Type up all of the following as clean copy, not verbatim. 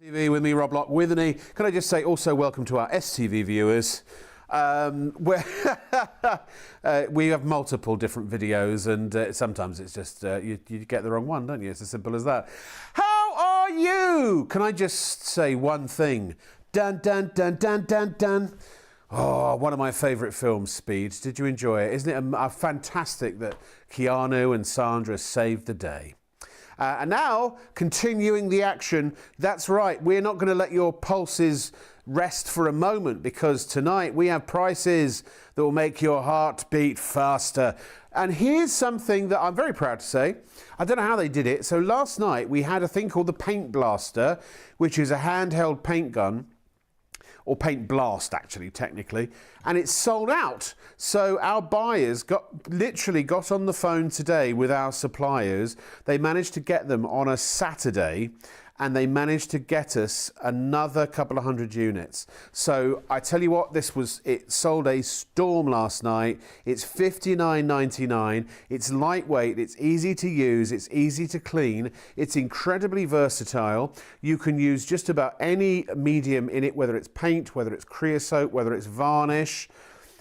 TV with me, Rob Lock, with an E. Can I just say also welcome to our STV viewers. Where we have multiple different videos, and sometimes it's just you get the wrong one, don't you? It's as simple as that. How are you? Can I just say one thing? Dun dun dun dun dun dun. Oh, one of my favourite films, Speed. Did you enjoy it? Isn't it fantastic that Keanu and Sandra saved the day? And now, continuing the action, that's right, we're not going to let your pulses rest for a moment, because tonight we have prices that will make your heart beat faster. And here's something that I'm very proud to say. I don't know how they did it. So last night we had a thing called the Paint Blaster, which is a handheld paint gun. Or paint blast, actually, technically, and it's sold out. So our buyers literally got on the phone today with our suppliers. They managed to get them on a Saturday, and they managed to get us another couple of hundred units. So I tell you what, it sold a storm last night. It's $59.99. It's lightweight, it's easy to use, it's easy to clean, it's incredibly versatile. You can use just about any medium in it, whether it's paint, whether it's creosote, whether it's varnish.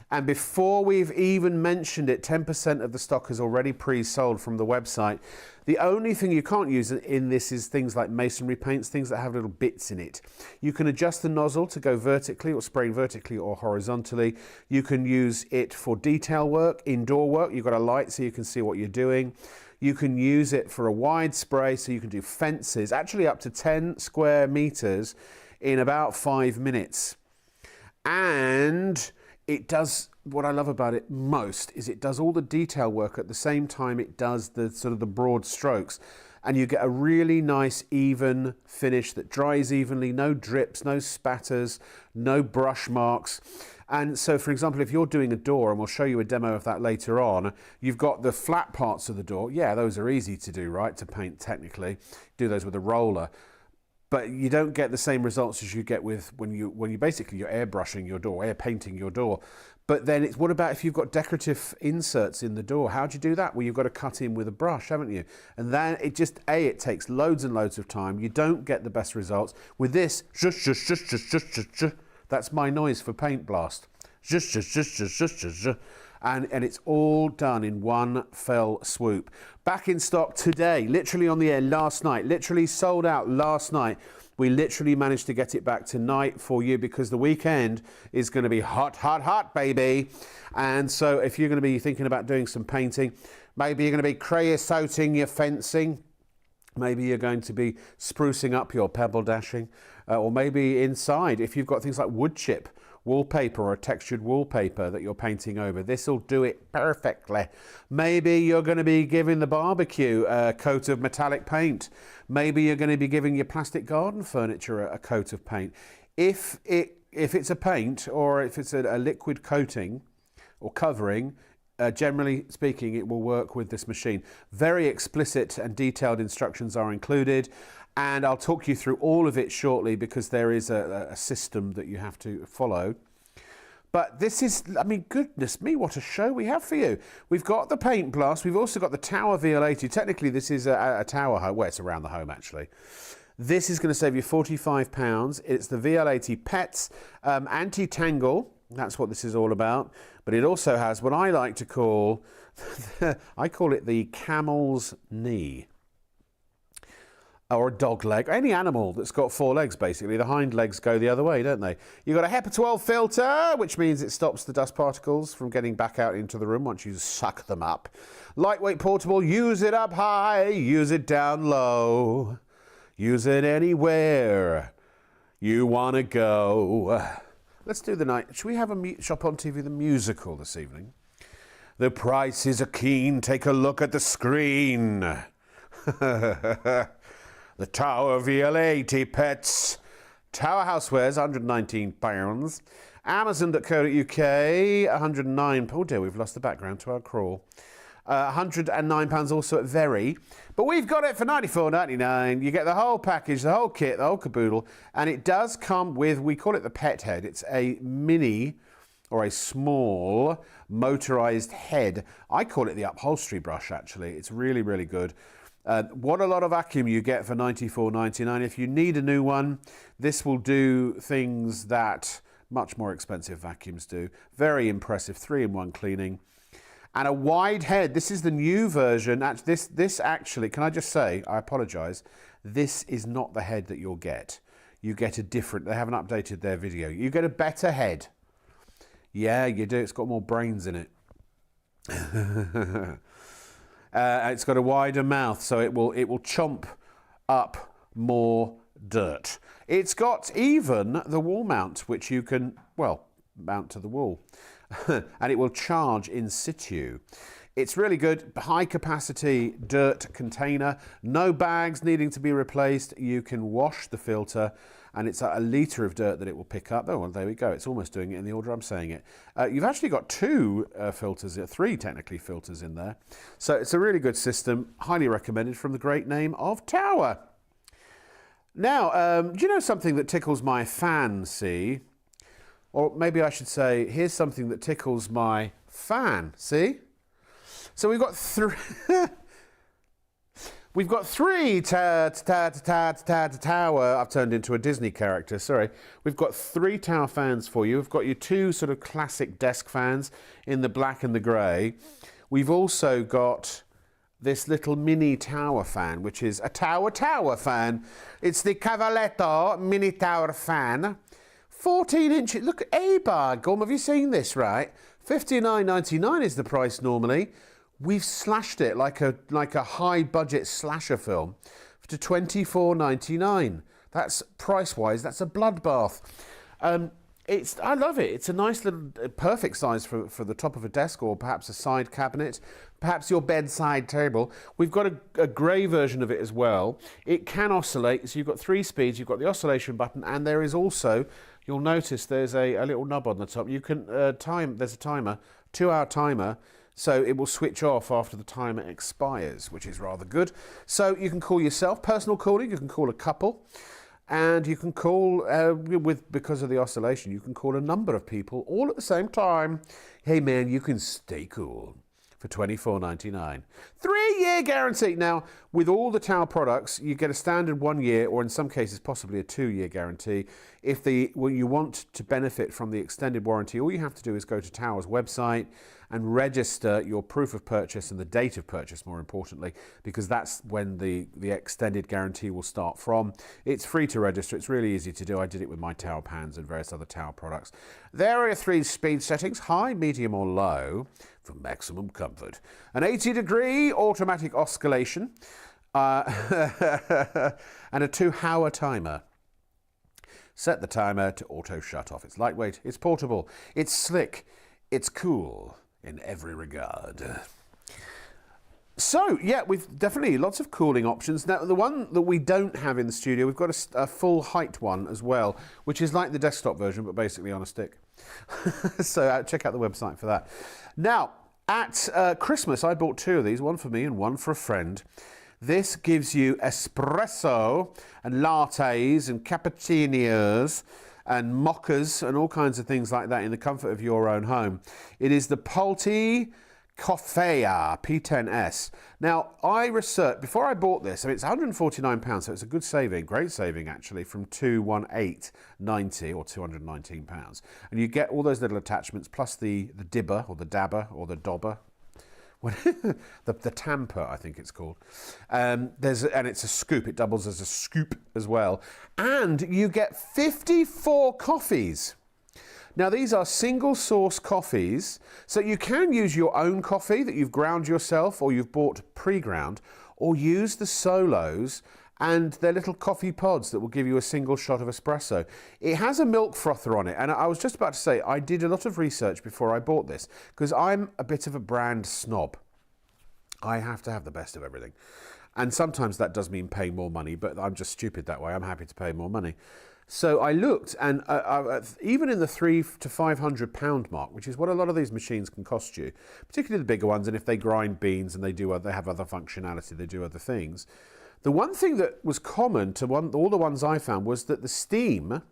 And before we've even mentioned it, 10% of the stock is already pre-sold from the website. The only thing you can't use in this is things like masonry paints, things that have little bits in it. You can adjust the nozzle to go vertically or spraying vertically or horizontally. You can use it for detail work, indoor work. You've got a light so you can see what you're doing. You can use it for a wide spray so you can do fences, actually up to 10 square meters in about 5 minutes. And it does, what I love about it most is it does all the detail work at the same time it does the sort of the broad strokes. And you get a really nice even finish that dries evenly, no drips, no spatters, no brush marks. And so, for example, if you're doing a door, and we'll show you a demo of that later on, you've got the flat parts of the door. Yeah, those are easy to do, right, to paint technically. Do those with a roller. But you don't get the same results as you get with when you're airbrushing your door, air painting your door. But then what about if you've got decorative inserts in the door? How do you do that? Well, you've got to cut in with a brush, haven't you? And then it takes loads and loads of time. You don't get the best results. With this, that's my noise for Paint Blast. And it's all done in one fell swoop. Back in stock today, literally on the air last night, literally sold out last night. We literally managed to get it back tonight for you because the weekend is going to be hot, hot, hot, baby. And so if you're going to be thinking about doing some painting, maybe you're going to be creosoting your fencing, maybe you're going to be sprucing up your pebble dashing, or maybe inside, if you've got things like wood chip, wallpaper or textured wallpaper that you're painting over, this will do it perfectly. Maybe you're going to be giving the barbecue a coat of metallic paint. Maybe you're going to be giving your plastic garden furniture a coat of paint. If it's a paint or if it's a liquid coating or covering, generally speaking, it will work with this machine. Very explicit and detailed instructions are included. And I'll talk you through all of it shortly because there is a system that you have to follow. But this is, I mean, goodness me, what a show we have for you. We've got the Paint Blast. We've also got the Tower VL80. Technically, this is a tower home. Well, it's around the home, actually. This is going to save you £45. It's the VL80 Pets Anti-Tangle. That's what this is all about. But it also has what I like to call, I call it the camel's knee. Or a dog leg, any animal that's got 4 legs, basically. The hind legs go the other way, don't they? You've got a HEPA 12 filter, which means it stops the dust particles from getting back out into the room once you suck them up. Lightweight portable, use it up high, use it down low. Use it anywhere you want to go. Let's do the night. Should we have a Shop on TV the musical this evening? The prices are keen, take a look at the screen. The Tower VL80 Pets. Tower Housewares, £119. Amazon.co.uk, 109. Oh dear, we've lost the background to our crawl. £109 also at Very. But we've got it for £94.99. You get the whole package, the whole kit, the whole caboodle. And it does come with, we call it the pet head. It's a mini or a small motorized head. I call it the upholstery brush, actually. It's really, really good. What a lot of vacuum you get for $94.99. If you need a new one, this will do things that much more expensive vacuums do. Very impressive 3-in-1 cleaning. And a wide head. This is the new version. This actually, can I just say, I apologise, this is not the head that you'll get. You get a different, they haven't updated their video. You get a better head. Yeah, you do. It's got more brains in it. It's got a wider mouth, so it will chomp up more dirt. It's got even the wall mount, which you can, well, mount to the wall. And it will charge in situ. It's really good. High capacity dirt container. No bags needing to be replaced. You can wash the filter, and it's a litre of dirt that it will pick up. Oh, well, there we go. It's almost doing it in the order I'm saying it. You've actually got 2 filters, 3 technically filters in there. So it's a really good system. Highly recommended from the great name of Tower. Now, do you know something that tickles my fancy? Or maybe I should say, here's something that tickles my fan. See? So we've got 3. We've got 3 Tower. I've turned into a Disney character, sorry. We've got 3 Tower fans for you. We've got your 2 sort of classic desk fans in the black and the grey. We've also got this little mini tower fan, which is a tower fan. It's the Cavaletto mini tower fan. 14 inches. Look at A-bar, Gum. Have you seen this, right? $59.99 is the price normally. We've slashed it like a high-budget slasher film to $24.99. That's price-wise. That's a bloodbath. I love it. It's a nice little, perfect size for the top of a desk or perhaps a side cabinet, perhaps your bedside table. We've got a grey version of it as well. It can oscillate, so you've got 3 speeds. You've got the oscillation button, and there is also, you'll notice there's a little knob on the top. You can there's a timer, 2-hour timer, so it will switch off after the timer expires, which is rather good. So you can call yourself, personal calling, you can call a couple. And you can call, because of the oscillation, you can call a number of people all at the same time. Hey man, you can stay cool for $24.99. 3-year guarantee. Now, with all the Tower products, you get a standard 1 year, or in some cases possibly a 2-year guarantee. If you want to benefit from the extended warranty, all you have to do is go to Tower's website and register your proof of purchase and the date of purchase, more importantly, because that's when the extended guarantee will start from. It's free to register. It's really easy to do. I did it with my Tower pans and various other Tower products. There are 3 speed settings, high, medium or low, for maximum comfort. An 80-degree automatic oscillation and a 2-hour timer. Set the timer to auto shut off. It's lightweight, it's portable, it's slick, it's cool in every regard. So, yeah, we've definitely lots of cooling options. Now, the one that we don't have in the studio, we've got a full height one as well, which is like the desktop version, but basically on a stick. So check out the website for that. Now, at Christmas, I bought 2 of these, one for me and one for a friend. This gives you espresso and lattes and cappuccinos and mochas and all kinds of things like that in the comfort of your own home. It is the Pulte Coffea P10S. Now, I researched, before I bought this, I mean, it's £149, so it's a good saving, great saving actually, from £218.90 or £219. And you get all those little attachments, plus the dibber or the dabber or the dobber. the tamper, I think it's called. And it's a scoop. It doubles as a scoop as well. And you get 54 coffees. Now, these are single source coffees, so you can use your own coffee that you've ground yourself or you've bought pre-ground, or use the Solos and they're little coffee pods that will give you a single shot of espresso. It has a milk frother on it, and I was just about to say, I did a lot of research before I bought this, because I'm a bit of a brand snob. I have to have the best of everything. And sometimes that does mean paying more money, but I'm just stupid that way. I'm happy to pay more money. So I looked, and even in the £300 to £500 mark, which is what a lot of these machines can cost you, particularly the bigger ones, and if they grind beans and they have other functionality, they do other things. The one thing that was common to all the ones I found was that the steam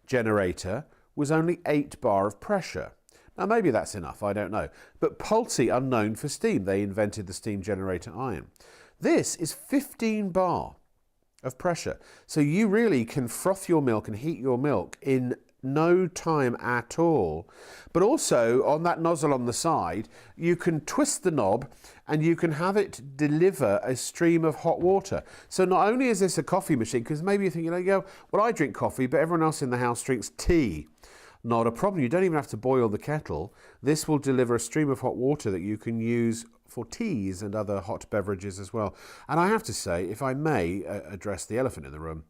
generator was only 8 bar of pressure. Now maybe that's enough, I don't know. But Pulte are known for steam. They invented the steam generator iron. This is 15 bar of pressure. So you really can froth your milk and heat your milk in no time at all. But also on that nozzle on the side, you can twist the knob and you can have it deliver a stream of hot water. So not only is this a coffee machine, because maybe you're thinking, well, I drink coffee, but everyone else in the house drinks tea. Not a problem. You don't even have to boil the kettle. This will deliver a stream of hot water that you can use for teas and other hot beverages as well. And I have to say, if I may address the elephant in the room,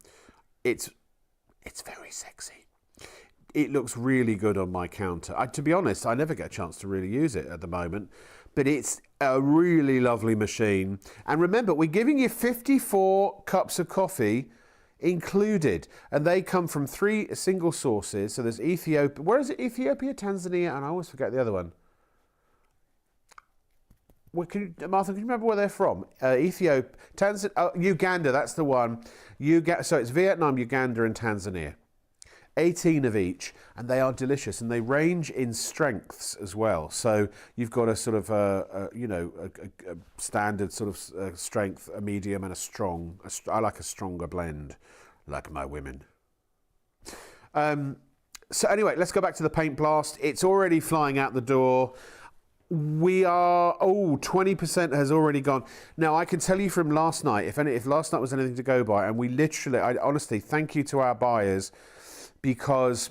it's very sexy. It looks really good on my counter. To be honest, I never get a chance to really use it at the moment, but it's a really lovely machine. And remember, we're giving you 54 cups of coffee included, and they come from 3 single sources. So there's Ethiopia. Where is it? Ethiopia, Tanzania, and I always forget the other one. Martha, can you remember where they're from? Ethiopia, Tanzania, Uganda, that's the one. So it's Vietnam, Uganda, and Tanzania. 18 of each, and they are delicious, and they range in strengths as well. So you've got a sort of a standard sort of strength, a medium, and a strong. I like a stronger blend, like my women. So anyway, let's go back to the paint blast. It's already flying out the door. We are 20% has already gone. Now I can tell you from last night, if last night was anything to go by, and we literally, honestly, thank you to our buyers, because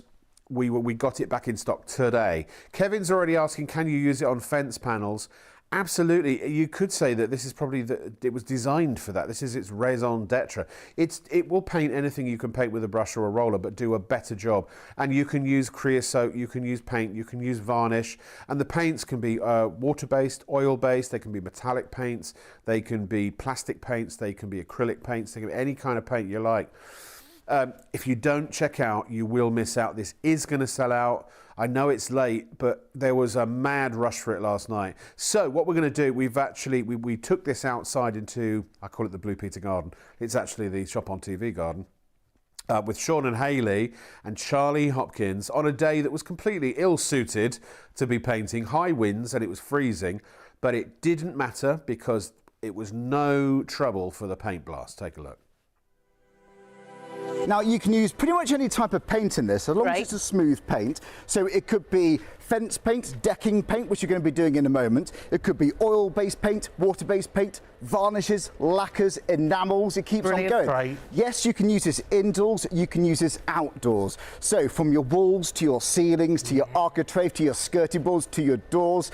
we got it back in stock today. Kevin's already asking, can you use it on fence panels? Absolutely. You could say that this is probably it was designed for that. This is its raison d'etre. It will paint anything you can paint with a brush or a roller, but do a better job. And you can use creosote, you can use paint, you can use varnish, and the paints can be water-based, oil-based. They can be metallic paints, they can be plastic paints, they can be acrylic paints, they can be any kind of paint you like. If you don't check out, you will miss out. This is going to sell out. I know it's late, but there was a mad rush for it last night. So what we're going to do, we took this outside into, I call it the Blue Peter Garden. It's actually the Shop on TV garden. With Sean and Hayley and Charlie Hopkins on a day that was completely ill-suited to be painting. High winds and it was freezing, but it didn't matter because it was no trouble for the paint blast. Take a look. Now you can use pretty much any type of paint in this, as long as it's a smooth paint. So it could be fence paint, decking paint, which you're going to be doing in a moment. It could be oil-based paint, water-based paint, varnishes, lacquers, enamels. It keeps on going. Right. Yes, you can use this indoors, you can use this outdoors. So from your walls to your ceilings, to your architrave, to your skirting boards, to your doors,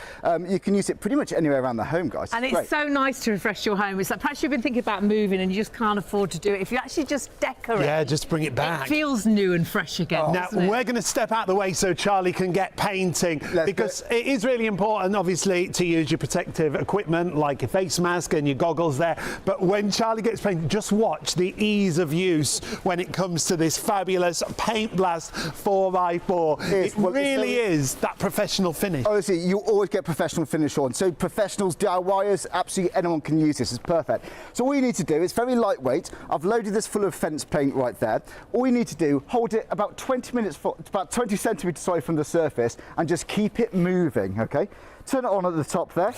you can use it pretty much anywhere around the home, guys. And it's so nice to refresh your home. It's like perhaps you've been thinking about moving and you just can't afford to do it. If you actually just decorate, yeah, just bring it back. It feels new and fresh again. Now we're going to step out the way so Charlie can get painting, because it is really important, obviously, to use your protective equipment like your face mask and your goggles there. But when Charlie gets painting, just watch the ease of use when it comes to this fabulous Paint Blast 4x4. It really is that professional finish. Honestly, you always get professional finish on. So professionals, DIYers, absolutely anyone can use this. It's perfect. So all you need to do, it's very lightweight. I've loaded this full of fence paint right there. All you need to do, hold it about 20 centimetres from the surface and just keep it moving, okay? Turn it on at the top there.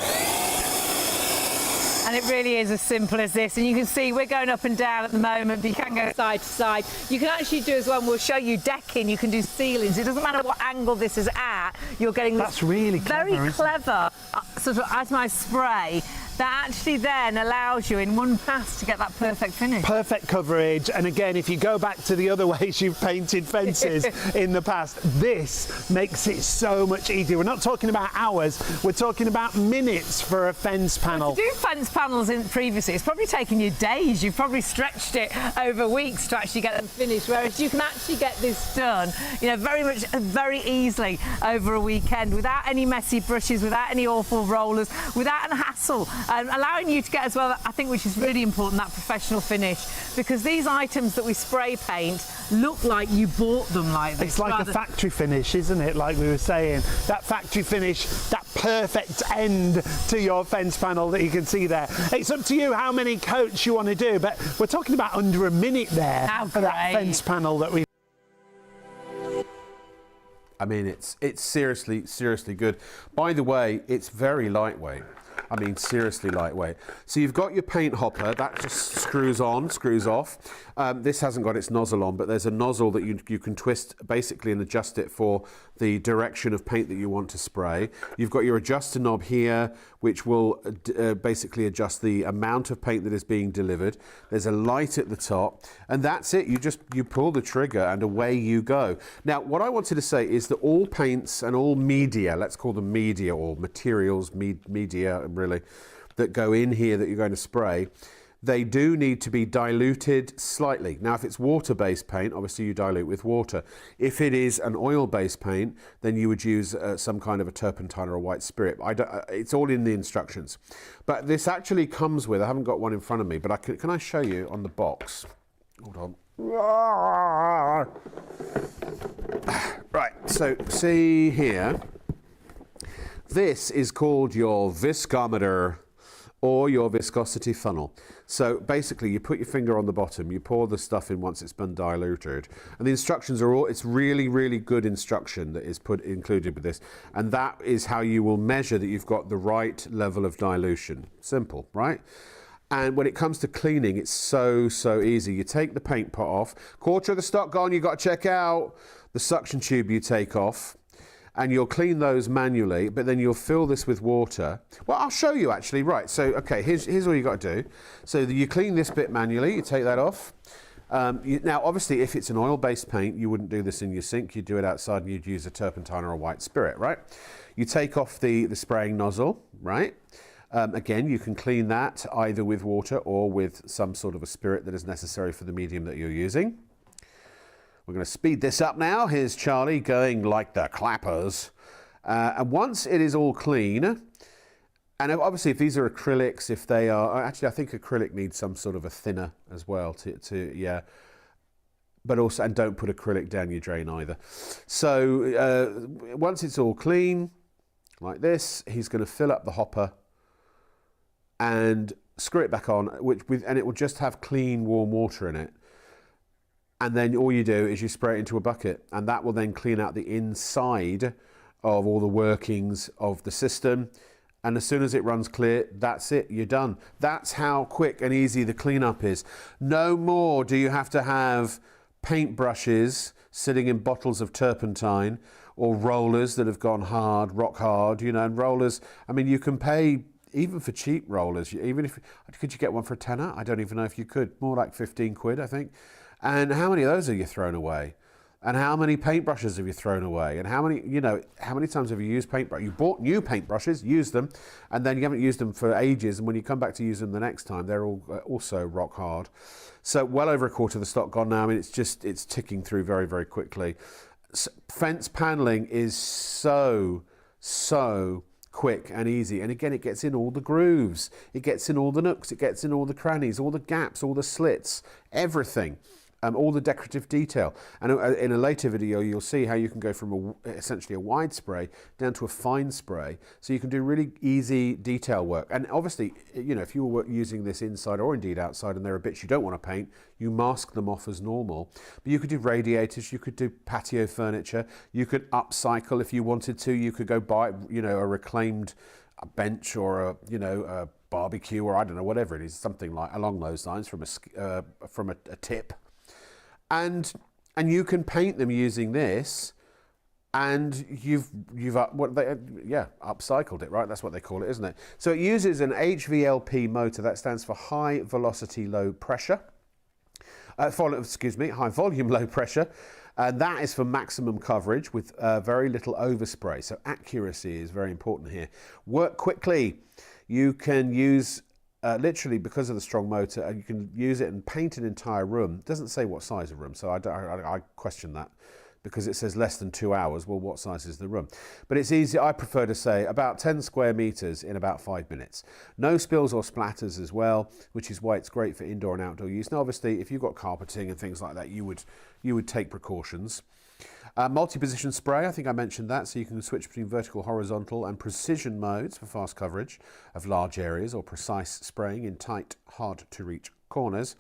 And it really is as simple as this. And you can see we're going up and down at the moment, but you can go side to side. You can actually do as well, and we'll show you decking, you can do ceilings. It doesn't matter what angle this is at, you're getting this That's really clever, very clever sort of atomized spray that actually then allows you in one pass to get that perfect finish. Perfect coverage. And again, if you go back to the other ways you've painted fences in the past, this makes it so much easier. We're not talking about hours, we're talking about minutes for a fence panel. To do fence panels previously, it's probably taken you days. You've probably stretched it over weeks to actually get them finished, whereas you can actually get this done, very easily over a weekend without any messy brushes, without any awful rollers, without a hassle. Allowing you to get as well, I think, which is really important, that professional finish, because these items that we spray paint look like you bought them like this. It's like a factory finish, isn't it? Like we were saying, that factory finish, that perfect end to your fence panel that you can see there. It's up to you how many coats you want to do, but we're talking about under a minute there for that fence panel that we... I mean, it's seriously good. By the way, it's very lightweight. I mean, seriously lightweight. So you've got your paint hopper, that just screws on, screws off. This hasn't got its nozzle on, but there's a nozzle that you can twist basically and adjust it for the direction of paint that you want to spray. You've got your adjuster knob here, which will basically adjust the amount of paint that is being delivered. There's a light at the top, and that's it. You pull the trigger and away you go. Now, what I wanted to say is that all paints and all media, let's call them media or materials, media really, that go in here that you're going to spray, they do need to be diluted slightly. Now, if it's water-based paint, obviously you dilute with water. If it is an oil-based paint, then you would use some kind of a turpentine or a white spirit. It's all in the instructions. But this actually comes with, I haven't got one in front of me, but can I show you on the box? Hold on. Right, so see here. This is called your viscometer or your viscosity funnel. So basically you put your finger on the bottom, you pour the stuff in once it's been diluted, and the instructions are all, it's really, really good instruction that is included with this, and that is how you will measure that you've got the right level of dilution. Simple, right? And when it comes to cleaning, it's so easy. You take the paint pot off, quarter of the stock gone, you've got to check out the suction tube you take off, and you'll clean those manually, but then you'll fill this with water. Well, I'll show you actually. Right, so, okay, here's all you got to do. So you clean this bit manually, you take that off. Now, obviously, if it's an oil-based paint, you wouldn't do this in your sink. You'd do it outside and you'd use a turpentine or a white spirit, right? You take off the spraying nozzle, right? Again, you can clean that either with water or with some sort of a spirit that is necessary for the medium that you're using. We're going to speed this up now. Here's Charlie going like the clappers. And once it is all clean, and obviously if these are acrylics, if they are, actually I think acrylic needs some sort of a thinner as well yeah. But also, and don't put acrylic down your drain either. So once it's all clean, like this, he's going to fill up the hopper and screw it back on, and it will just have clean, warm water in it. And then all you do is you spray it into a bucket, and that will then clean out the inside of all the workings of the system. And as soon as it runs clear, that's it, you're done. That's how quick and easy the cleanup is. No more do you have to have paint brushes sitting in bottles of turpentine or rollers that have gone hard, rock hard, and rollers. I mean, you can pay even for cheap rollers, could you get one for a tenner? I don't even know if you could. More like 15 quid, I think. And how many of those have you thrown away? And how many paintbrushes have you thrown away? And how many times have you used paintbrush? You bought new paintbrushes, used them, and then you haven't used them for ages. And when you come back to use them the next time, they're all also rock hard. So well over a quarter of the stock gone now. I mean, it's ticking through very, very quickly. Fence paneling is so quick and easy, and again, it gets in all the grooves, it gets in all the nooks, it gets in all the crannies, all the gaps, all the slits, everything. All the decorative detail. And in a later video, you'll see how you can go from essentially a wide spray down to a fine spray. So you can do really easy detail work. And obviously, if you were using this inside or indeed outside and there are bits you don't want to paint, you mask them off as normal. But you could do radiators, you could do patio furniture, you could upcycle if you wanted to. You could go buy, a reclaimed bench or a barbecue, or I don't know, whatever it is, something like along those lines from a tip. And you can paint them using this, and you've upcycled it, right? That's what they call it, isn't it? So it uses an HVLP motor. That stands for high velocity, low pressure. High volume, low pressure. And that is for maximum coverage with very little overspray. So accuracy is very important here. Work quickly. You can use literally, because of the strong motor, and you can use it and paint an entire room. It doesn't say what size of room, so I question that, because it says less than 2 hours. Well, what size is the room? But it's easy. I prefer to say about 10 square meters in about 5 minutes. No spills or splatters as well, which is why it's great for indoor and outdoor use. Now, obviously, if you've got carpeting and things like that, you would take precautions. Multi-position spray, I think I mentioned that, so you can switch between vertical, horizontal and precision modes for fast coverage of large areas or precise spraying in tight, hard to reach corners.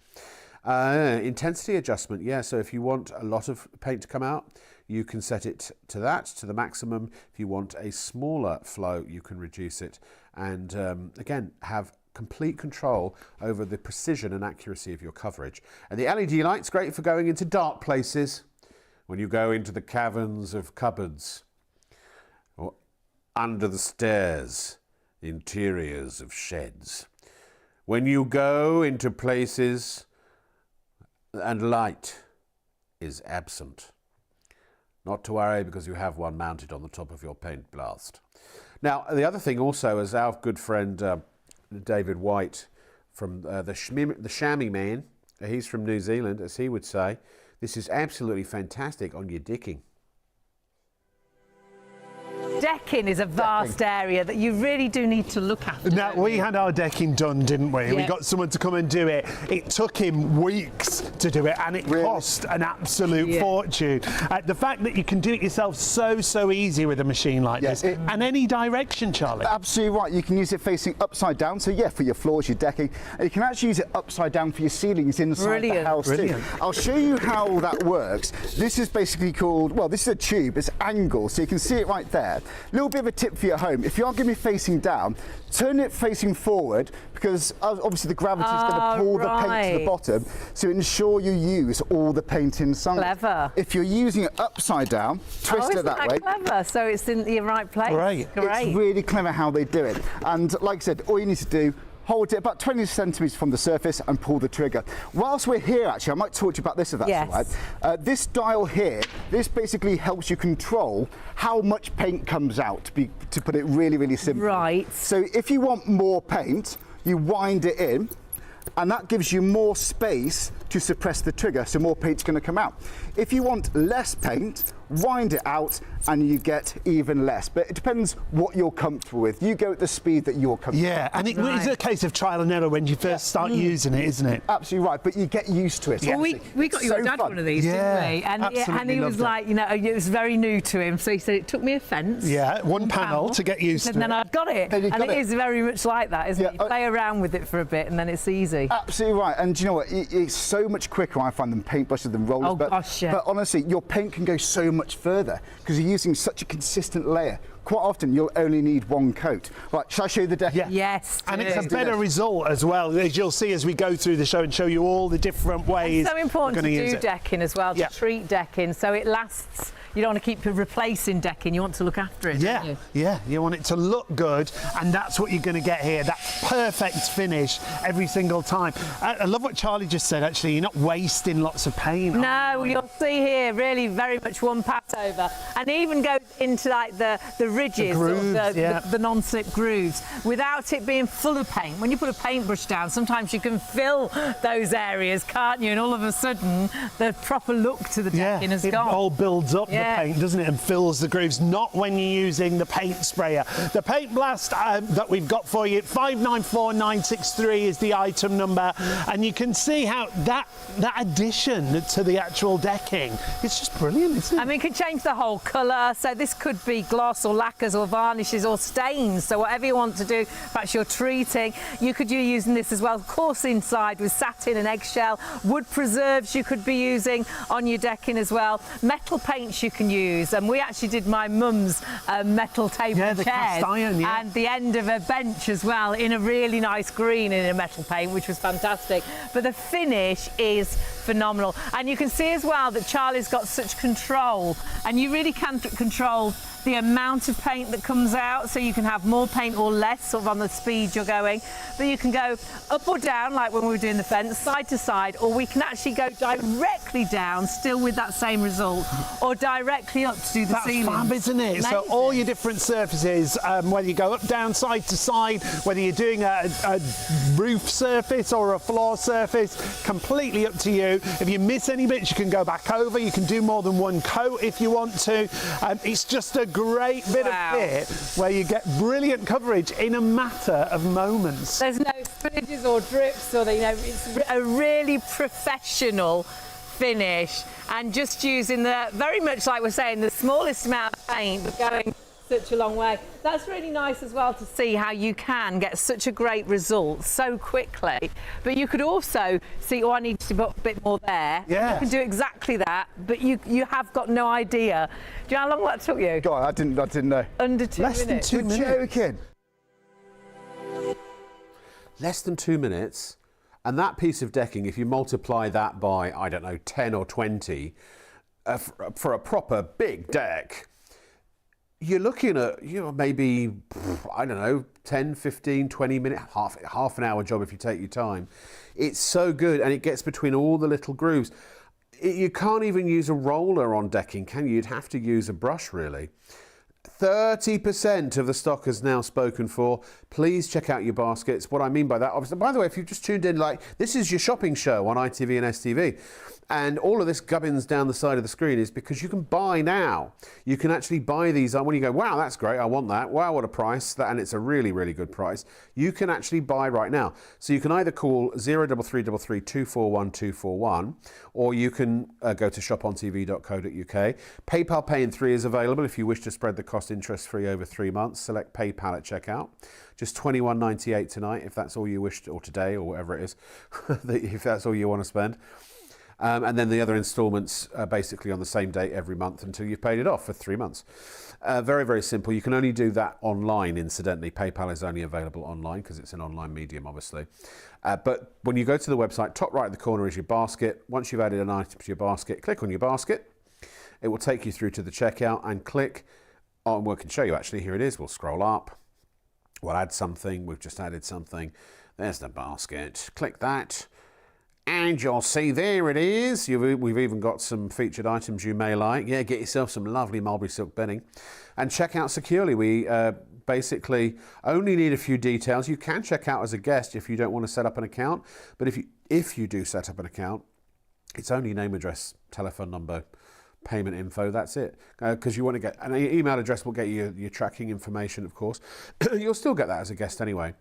Intensity adjustment, so if you want a lot of paint to come out, you can set it to that, to the maximum. If you want a smaller flow, you can reduce it. And again, have complete control over the precision and accuracy of your coverage. And the LED light's great for going into dark places, when you go into the caverns of cupboards, or under the stairs, interiors of sheds. When you go into places and light is absent. Not to worry, because you have one mounted on the top of your paint blast. Now, the other thing also, as our good friend David White from the Chamois Man, he's from New Zealand, as he would say, this is absolutely fantastic on your decking. Decking is a vast area that you really do need to look after. Now, we had our decking done, didn't we? Yeah. We got someone to come and do it. It took him weeks to do it, and it cost an absolute fortune. The fact that you can do it yourself so easy with a machine like this, and any direction, Charlie. Absolutely right. You can use it facing upside down, so yeah, for your floors, your decking. And you can actually use it upside down for your ceilings inside the house too. I'll show you how that works. This is basically called, well, this is a tube. It's angled, so you can see it right there. Little bit of a tip for your home: if you are going to be facing down, turn it facing forward, because obviously the gravity is going to pull the paint to the bottom, so ensure you use all the paint inside. Clever. If you're using it upside down, twist it that way. Clever, so it's in the right place. Great. It's really clever how they do it. And like I said, all you need to do, hold it about 20 centimetres from the surface and pull the trigger. Whilst we're here, actually, I might talk to you about this, if that's all right. This dial here, this basically helps you control how much paint comes out, to put it really simply. Right. So if you want more paint, you wind it in, and that gives you more space to suppress the trigger, so more paint's going to come out. If you want less paint, wind it out and you get even less. But it depends what you're comfortable with. You go at the speed that you're comfortable with. Yeah, and it is a case of trial and error when you first start using it, isn't it? Absolutely right, but you get used to it. Well, we got your dad one of these, didn't we? And he was like, you know, it was very new to him, so he said it took me a fence. Yeah, one panel to get used to it. And then I've got it. And it is very much like that, isn't it? You play around with it for a bit and then it's easy. Absolutely right. And you know what? It's so much quicker, I find, than paintbrushes, than rollers. Oh, gosh, yeah. But honestly, your paint can go so much further because you're using such a consistent layer. Quite often, you'll only need one coat. Right, shall I show you the deck? Yeah. Yes. And it's a better result as well, as you'll see as we go through the show and show you all the different ways. It's so important to do it. decking as well, to treat decking so it lasts. You don't want to keep replacing decking, you want to look after it, don't you? Yeah, you want it to look good, and that's what you're going to get here, that perfect finish every single time. I love what Charlie just said, actually. You're not wasting lots of paint. No, you'll see here really very much one pat over, and even goes into like the ridges, the non-slip grooves, without it being full of paint. When you put a paintbrush down, sometimes you can fill those areas, can't you? And all of a sudden, the proper look to the decking has gone. It all builds up the paint, doesn't it, and fills the grooves. Not when you're using the paint sprayer. The paint blast that we've got for you, 594963 is the item number, and you can see how that addition to the actual decking, it's just brilliant, isn't it? I mean, it could change the whole colour, so this could be gloss or lacquers or varnishes or stains, so whatever you want to do, perhaps you're treating, you could be using this as well, of course, inside with satin and eggshell. Wood preserves you could be using on your decking as well. Metal paints you can use, and we actually did my mum's metal table the cast iron, and the end of a bench as well in a really nice green in a metal paint, which was fantastic. But the finish is phenomenal, and you can see as well that Charlie's got such control, and you really can control the amount of paint that comes out, so you can have more paint or less, sort of on the speed you're going. But you can go up or down, like when we were doing the fence, side to side, or we can actually go directly down, still with that same result, or directly up to do the ceiling. That's fab, isn't it? So all your different surfaces, whether you go up, down, side to side, whether you're doing a roof surface or a floor surface, completely up to you. If you miss any bits, you can go back over. You can do more than one coat if you want to. It's just a great bit of kit where you get brilliant coverage in a matter of moments. There's no spillages or drips, or it's a really professional finish, and just using the, very much like we're saying, the smallest amount of paint, but going such a long way. That's really nice as well to see how you can get such a great result so quickly. But you could also see, oh, I need to put a bit more there. Yeah. You can do exactly that, but you have got no idea. Do you know how long that took you? God, I didn't know. Under 2 Less minutes. than 2 minutes. You're joking. Less than 2 minutes, and that piece of decking, if you multiply that by, I don't know, 10 or 20, for a proper big deck, you're looking at, maybe, I don't know, 10, 15, 20 minutes, half an hour job if you take your time. It's so good, and it gets between all the little grooves. You can't even use a roller on decking, can you? You'd have to use a brush, really. 30% of the stock is now spoken for. Please check out your baskets. What I mean by that, obviously, by the way, if you've just tuned in, this is your shopping show on ITV and STV. And all of this gubbins down the side of the screen is because you can buy now. You can actually buy these. When you go, wow, that's great, I want that. Wow, what a price. And it's a really, really good price. You can actually buy right now. So you can either call 03333 241 241, or you can go to shopontv.co.uk. PayPal Pay in 3 is available if you wish to spread the cost interest-free over 3 months. Select PayPal at checkout. Just $21.98 tonight, if that's all you wish to, or today, or whatever it is, if that's all you want to spend. And then the other instalments are basically on the same date every month until you've paid it off for 3 months. Very, very simple. You can only do that online, incidentally. PayPal is only available online because it's an online medium, obviously. But when you go to the website, top right of the corner is your basket. Once you've added an item to your basket, click on your basket. It will take you through to the checkout and click on, we can show you actually, here it is. We'll scroll up. We'll add something. We've just added something. There's the basket. Click that. And you'll see there it is. We've even got some featured items you may like. Yeah, get yourself some lovely mulberry silk bedding. And check out securely. We basically only need a few details. You can check out as a guest if you don't want to set up an account. But if you do set up an account, it's only name, address, telephone number, payment info, that's it. Because you want to get an email address will get you your tracking information, of course. You'll still get that as a guest anyway.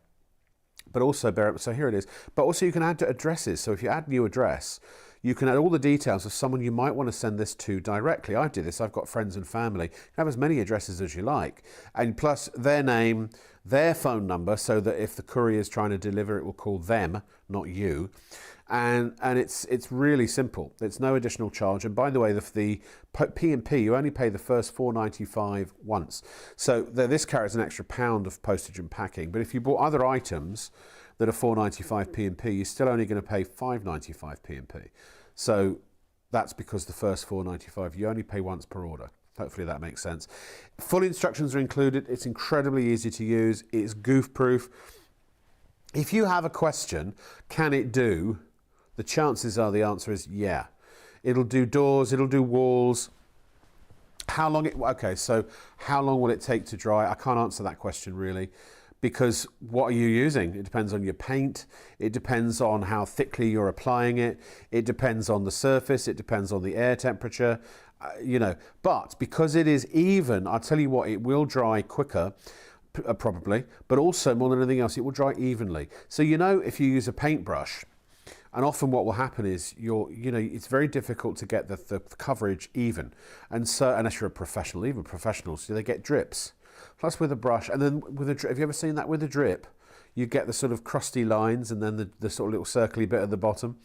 But also, so here it is. But also you can add addresses. So if you add new address, you can add all the details of someone you might want to send this to directly. I do this. I've got friends and family. You can have as many addresses as you like. And plus their name, their phone number, so that if the courier is trying to deliver, it will call them, not you. And it's really simple. It's no additional charge. And by the way, the P&P, you only pay the first $4.95 once. So this carries an extra £1 of postage and packing. But if you bought other items that are $4.95 P&P, you're still only going to pay $5.95 P&P. So that's because the first $4.95 you only pay once per order. Hopefully that makes sense. Full instructions are included. It's incredibly easy to use. It's goof-proof. If you have a question, can it do? The chances are the answer is yeah. It'll do doors, it'll do walls. How long will it take to dry? I can't answer that question really, because what are you using? It depends on your paint. It depends on how thickly you're applying it. It depends on the surface. It depends on the air temperature, But because it is even, I'll tell you what, it will dry quicker. Probably, but also more than anything else, it will dry evenly. So if you use a paintbrush, and often what will happen is it's very difficult to get the coverage even, and so unless you're a professional, even professionals, they get drips. Plus with a brush, and then with a drip, have you ever seen that with a drip? You get the sort of crusty lines, and then the sort of little circly bit at the bottom.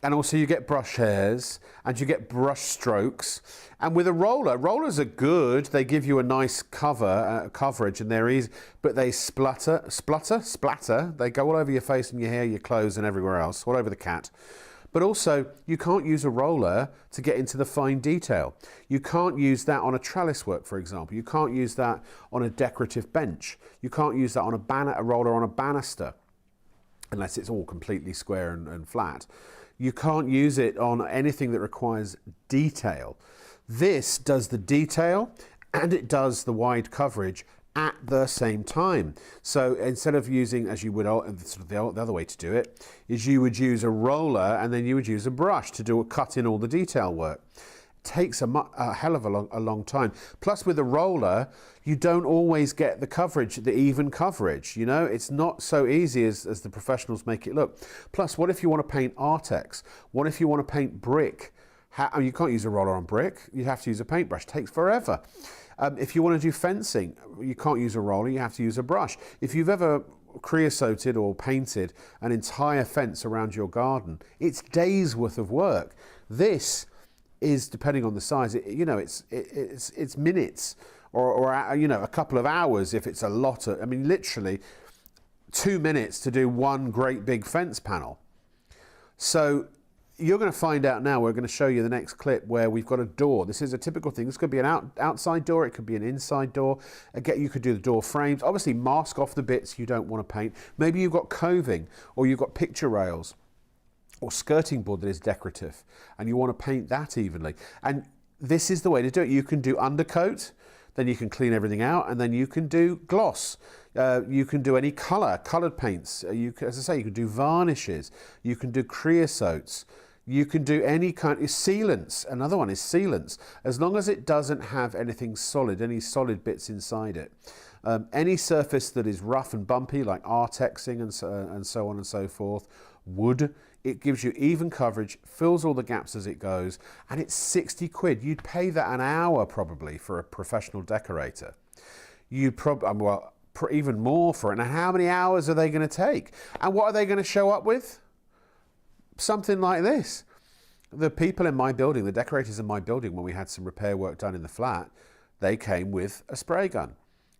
And also you get brush hairs and you get brush strokes. And with a roller, rollers are good. They give you a nice coverage and they're easy, but they splatter. They go all over your face and your hair, your clothes and everywhere else, all over the cat. But also you can't use a roller to get into the fine detail. You can't use that on a trellis work, for example. You can't use that on a decorative bench. You can't use that on a roller on a banister, unless it's all completely square and flat. You can't use it on anything that requires detail. This does the detail and it does the wide coverage at the same time. So instead of using, as you would, sort of the other way to do it, is you would use a roller and then you would use a brush to cut in all the detail work. Takes a hell of a long time. Plus with a roller, you don't always get the coverage, the even coverage. It's not so easy as the professionals make it look. Plus, what if you want to paint Artex? What if you want to paint brick? You can't use a roller on brick. You have to use a paintbrush. It takes forever. If you want to do fencing, you can't use a roller, you have to use a brush. If you've ever creosoted or painted an entire fence around your garden, it's days worth of work. This is, depending on the size, it's minutes or you know, a couple of hours if it's a lot of, I mean, literally 2 minutes to do one great big fence panel. So you're going to find out now, we're going to show you the next clip where we've got a door. This is a typical thing. This could be an outside door, it could be an inside door. Again, you could do the door frames. Obviously mask off the bits you don't want to paint. Maybe you've got coving, or you've got picture rails or skirting board that is decorative and you want to paint that evenly. And this is the way to do it. You can do undercoat, then you can clean everything out, and then you can do gloss. You can do any coloured paints. As I say, you can do varnishes. You can do creosotes. You can do any kind of sealants. Another one is sealants, as long as it doesn't have anything solid, any solid bits inside it. Any surface that is rough and bumpy, like Artexing and so on and so forth. Wood, it gives you even coverage, fills all the gaps as it goes, and it's 60 quid. You'd pay that an hour probably for a professional decorator. You'd probably, even more for it. Now, how many hours are they going to take? And what are they going to show up with? Something like this. The people in my building, the decorators in my building, when we had some repair work done in the flat, they came with a spray gun,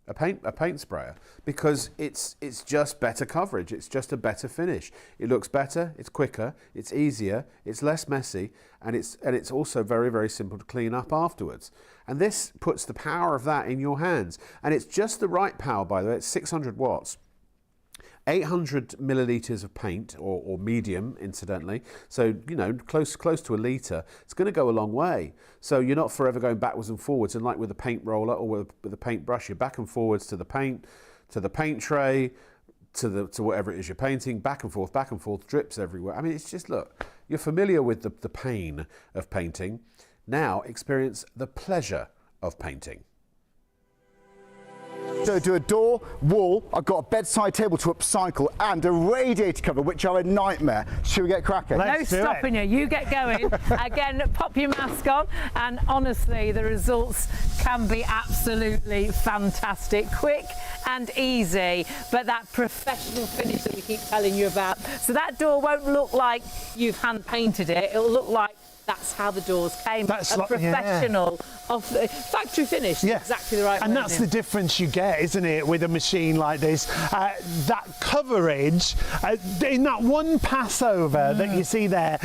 a paint sprayer, because it's just better coverage. It's just a better finish. It looks better, it's quicker, it's easier, it's less messy, and it's also very, very simple to clean up afterwards. And this puts the power of that in your hands. And it's just the right power, by the way. It's 600 watts. 800 millilitres of paint, or medium, incidentally. So, you know, close to a litre. It's going to go a long way. So you're not forever going backwards and forwards. And like with a paint roller or with a paintbrush, you're back and forwards to the paint tray, to whatever it is you're painting, back and forth, drips everywhere. I mean, it's just, look, you're familiar with the pain of painting. Now experience the pleasure of painting. So do a door, wall, I've got a bedside table to upcycle, and a radiator cover, which are a nightmare. Should we get cracking? No stopping you. You get going. Again, pop your mask on, and honestly, the results can be absolutely fantastic. Quick and easy, but that professional finish that we keep telling you about. So that door won't look like you've hand painted it. It'll look like that's how the doors came. That's a professional, off the factory finish. Yeah. Exactly the right. And that's the difference you get, isn't it, with a machine like this? That coverage in that one pass over that you see there,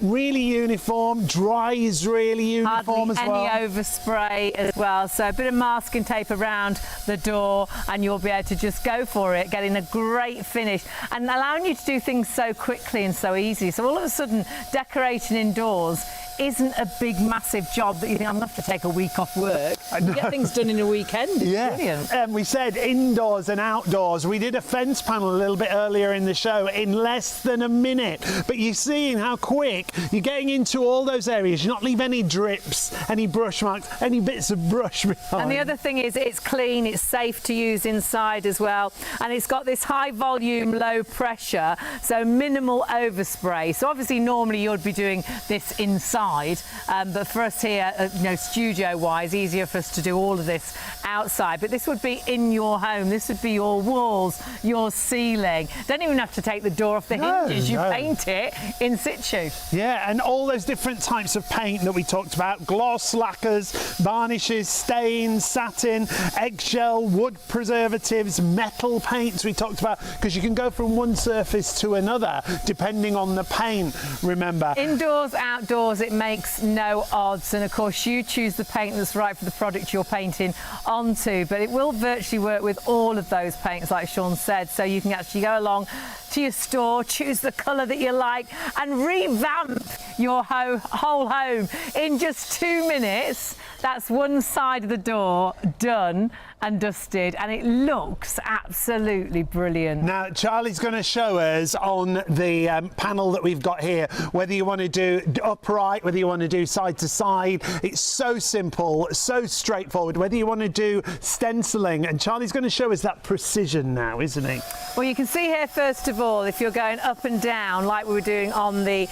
really uniform, dries really uniform as well. Any overspray as well. So a bit of masking tape around the door, and you'll be able to just go for it, getting a great finish and allowing you to do things so quickly and so easily. So all of a sudden, decorating indoors isn't a big, massive job that you think, I'm going to have to take a week off work. You get things done in a weekend. It's brilliant. We said indoors and outdoors. We did a fence panel a little bit earlier in the show in less than a minute. But you're seeing how quick you're getting into all those areas. You're not leaving any drips, any brush marks, any bits of brush behind. And the other thing is it's clean, it's safe to use inside as well. And it's got this high volume, low pressure, so minimal overspray. So obviously normally you'd be doing this inside. But for us here, studio-wise, easier for us to do all of this outside. But this would be in your home. This would be your walls, your ceiling. Don't even have to take the door off the hinges. You paint it in situ. Yeah, and all those different types of paint that we talked about: gloss, lacquers, varnishes, stains, satin, eggshell, wood preservatives, metal paints we talked about, because you can go from one surface to another depending on the paint, remember. Indoors, outdoors, it makes no odds, and of course you choose the paint that's right for the product you're painting onto, but it will virtually work with all of those paints, like Sean said, so you can actually go along to your store, choose the colour that you like, and revamp your whole home in just 2 minutes. That's one side of the door done and dusted, and it looks absolutely brilliant. Now, Charlie's going to show us on the panel that we've got here, whether you want to do upright, whether you want to do side to side. It's so simple, so straightforward, whether you want to do stenciling, and Charlie's going to show us that precision now, isn't he? Well, you can see here, first of all, if you're going up and down like we were doing on the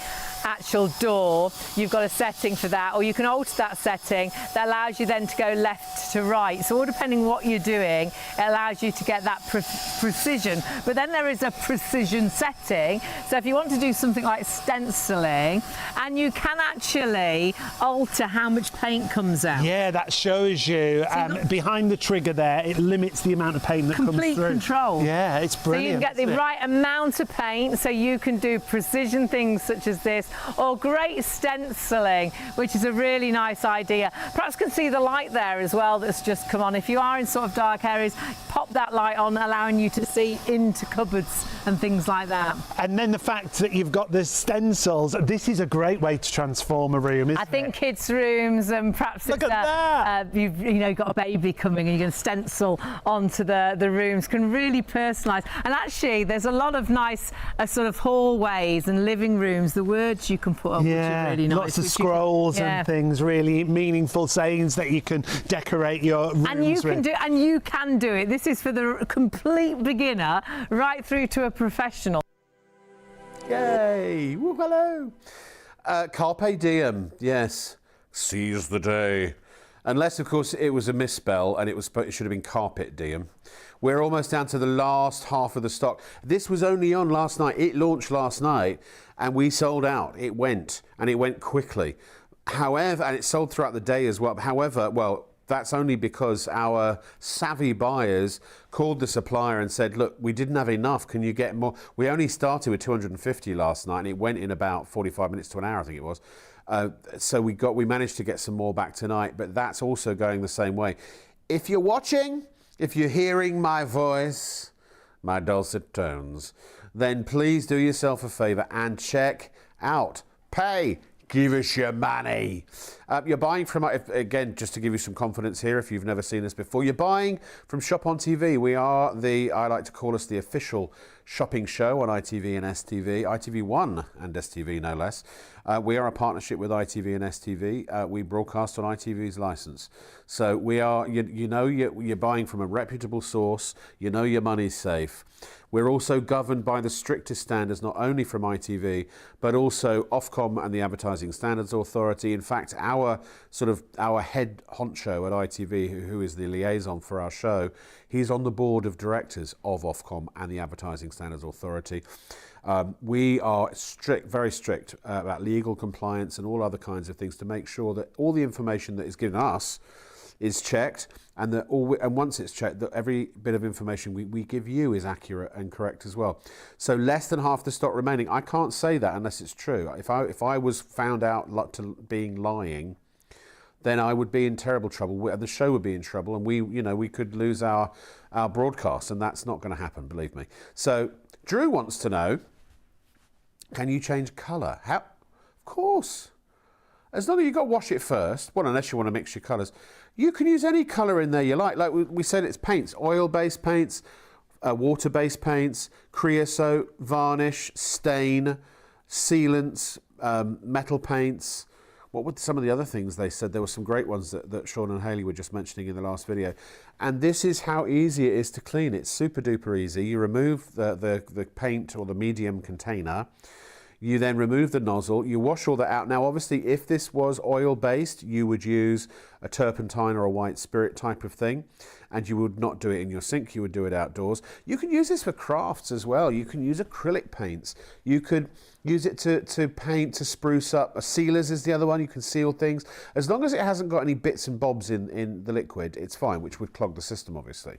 actual door, you've got a setting for that, or you can alter that setting that allows you then to go left to right. So all depending what you're doing, it allows you to get that precision. But then there is a precision setting. So if you want to do something like stenciling, and you can actually alter how much paint comes out. Yeah, that shows you behind the trigger there, it limits the amount of paint that comes through. Complete control. Yeah, it's brilliant. So you can get the right amount of paint, so you can do precision things such as this, or great stenciling, which is a really nice idea. Perhaps you can see the light there as well that's just come on. If you are in sort of dark areas, pop that light on, allowing you to see into cupboards and things like that. And then the fact that you've got the stencils, this is a great way to transform a room, isn't it? I think kids' rooms, and perhaps Look at that. you've got a baby coming and you can stencil onto the rooms, can really personalise. And actually, there's a lot of nice sort of hallways and living rooms, the words you can put up, which are really nice. Lots of scrolls and things, really meaningful sayings that you can decorate your rooms and you can with. and you can do it. This is for the complete beginner right through to a professional. Yay! Woo, hello. Carpe diem, yes. Seize the day. Unless, of course, it was a misspell and it should have been carpet diem. We're almost down to the last half of the stock. This was only on last night. It launched last night and we sold out. It went, and it went quickly. However, and it sold throughout the day as well. However, well, that's only because our savvy buyers called the supplier and said, look, we didn't have enough. Can you get more? We only started with 250 last night and it went in about 45 minutes to an hour, I think it was. So we managed to get some more back tonight, but that's also going the same way. If you're watching, if you're hearing my voice, my dulcet tones, then please do yourself a favour and check out, pay, give us your money. You're buying from, again, just to give you some confidence here, if you've never seen us before, you're buying from Shop on TV. We are I like to call us the official shopping show on ITV and STV, ITV1 and STV no less. We are a partnership with ITV and STV. We broadcast on ITV's licence. So we are, you're buying from a reputable source, you know your money's safe. We're also governed by the strictest standards, not only from ITV, but also Ofcom and the Advertising Standards Authority. In fact, our head honcho at ITV, who is the liaison for our show, he's on the board of directors of Ofcom and the Advertising Standards Authority. We are strict, very strict about legal compliance and all other kinds of things to make sure that all the information that is given us is checked, and once it's checked, that every bit of information we give you is accurate and correct as well. So less than half the stock remaining. I can't say that unless it's true. If I was found out to being lying, then I would be in terrible trouble. The show would be in trouble, and we could lose our broadcast, and that's not going to happen, believe me. So Drew wants to know, can you change colour? How? Of course. As long as you've got to wash it first, well, unless you want to mix your colours, you can use any colour in there you like. Like we said, it's paints, oil-based paints, water-based paints, creosote, varnish, stain, sealants, metal paints. What were some of the other things they said? There were some great ones that Sean and Hayley were just mentioning in the last video. And this is how easy it is to clean. It's super duper easy. You remove the paint or the medium container. You then remove the nozzle, you wash all that out. Now, obviously, if this was oil-based, you would use a turpentine or a white spirit type of thing, and you would not do it in your sink, you would do it outdoors. You can use this for crafts as well. You can use acrylic paints. You could use it to paint, to spruce up. Sealers is the other one. You can seal things. As long as it hasn't got any bits and bobs in the liquid, it's fine, which would clog the system, obviously.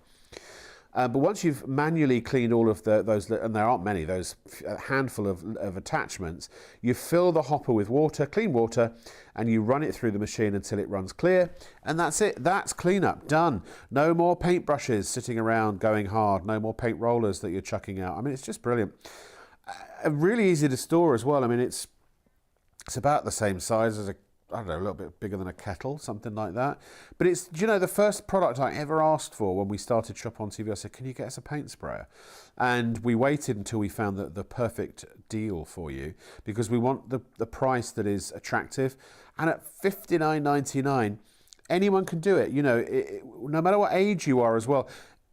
But once you've manually cleaned all of those, and there aren't many, those handful of attachments, you fill the hopper with water, clean water, and you run it through the machine until it runs clear, and that's it. That's cleanup, done. No more paintbrushes sitting around going hard, no more paint rollers that you're chucking out. I mean, it's just brilliant. Really easy to store as well. I mean, it's about the same size as a little bit bigger than a kettle, something like that. But it's, the first product I ever asked for when we started Shop on TV, I said, can you get us a paint sprayer? And we waited until we found the perfect deal for you, because we want the price that is attractive. And at $59.99, anyone can do it. No matter what age you are as well.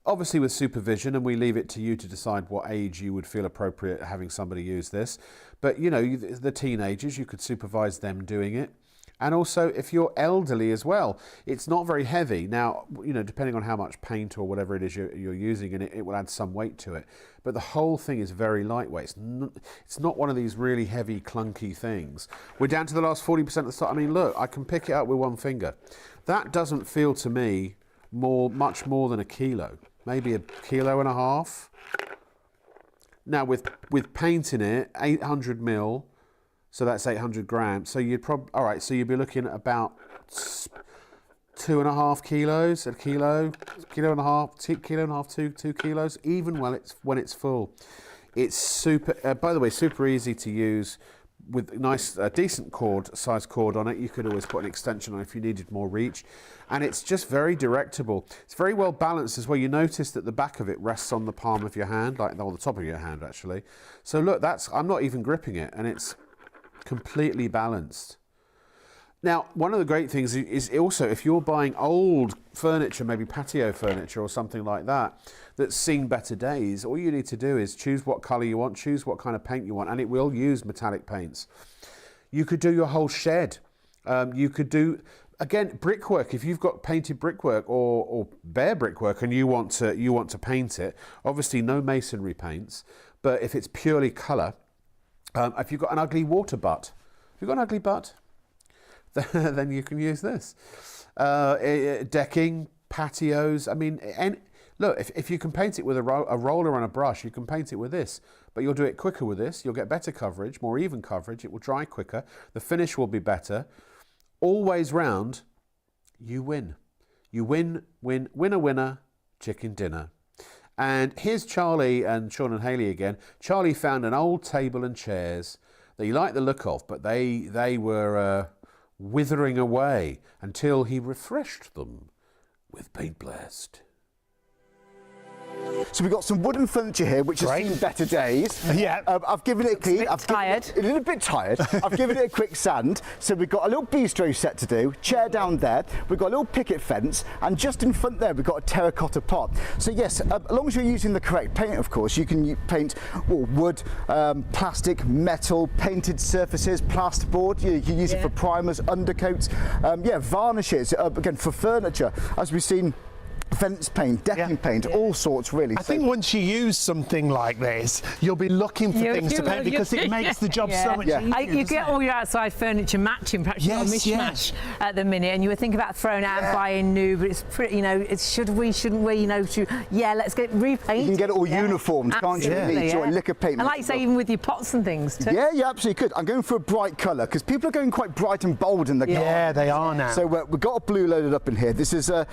obviously with supervision, and we leave it to you to decide what age you would feel appropriate having somebody use this. But, you know, the teenagers, you could supervise them doing it. And also, if you're elderly as well, it's not very heavy. Now, you know, depending on how much paint or whatever it is you're using, and it will add some weight to it. But the whole thing is very lightweight. It's not one of these really heavy, clunky things. We're down to the last 40% of the stock. I mean, look, I can pick it up with one finger. That doesn't feel to me much more than a kilo, maybe a kilo and a half. Now, with paint in it, 800 mil. So that's 800 grams. So you'd so you'd be looking at about 2.5 kilos, a kilo, kilo and a half, 2 kilos, even when it's full. It's super, by the way, super easy to use with nice, decent size cord on it. You could always put an extension on if you needed more reach. And it's just very directable. It's very well balanced as well. You notice that the back of it rests on the palm of your hand, like on the top of your hand, actually. So look, I'm not even gripping it, and it's completely balanced. Now, one of the great things is also if you're buying old furniture, maybe patio furniture or something like that, that's seen better days, all you need to do is choose what colour you want, choose what kind of paint you want, and it will use metallic paints. You could do your whole shed. You could do, again, brickwork. If you've got painted brickwork or bare brickwork and you want to paint it, obviously no masonry paints, but if it's purely colour, if you've got an ugly water butt, then you can use this. Decking, patios, I mean, look, if you can paint it with a roller and a brush, you can paint it with this, but you'll do it quicker with this, you'll get better coverage, more even coverage, it will dry quicker, the finish will be better. Always round, you win. You win, winner, chicken dinner. And here's Charlie and Sean and Hayley again. Charlie found an old table and chairs that he liked the look of, but they were withering away until he refreshed them with Paint Blast. So we've got some wooden furniture here, which has seen better days. Yeah. I've given it a clean. A little bit tired. I've given it a quick sand. So we've got a little bistro set to do, chair down there. We've got a little picket fence, and just in front there, we've got a terracotta pot. So yes, as long as you're using the correct paint, of course, you can paint wood, plastic, metal, painted surfaces, plasterboard. You can use it for primers, undercoats, varnishes, again, for furniture, as we've seen. Fence paint, decking paint, all sorts really. I think once you use something like this, you'll be looking for things to paint because it makes the job so much easier. You get all your outside furniture matching, perhaps you've got a mishmash at the minute, and you were thinking about throwing out and buying new, but it's pretty, you know, it's should we, shouldn't we, you know, let's get it repainted. You can get it all uniformed, can't you? Enjoy liquor paint. And like you say, even with your pots and things too. Yeah, you absolutely could. I'm going for a bright colour because people are going quite bright and bold in the garden. Yeah, they are now. So we've got a blue loaded up in here. This is an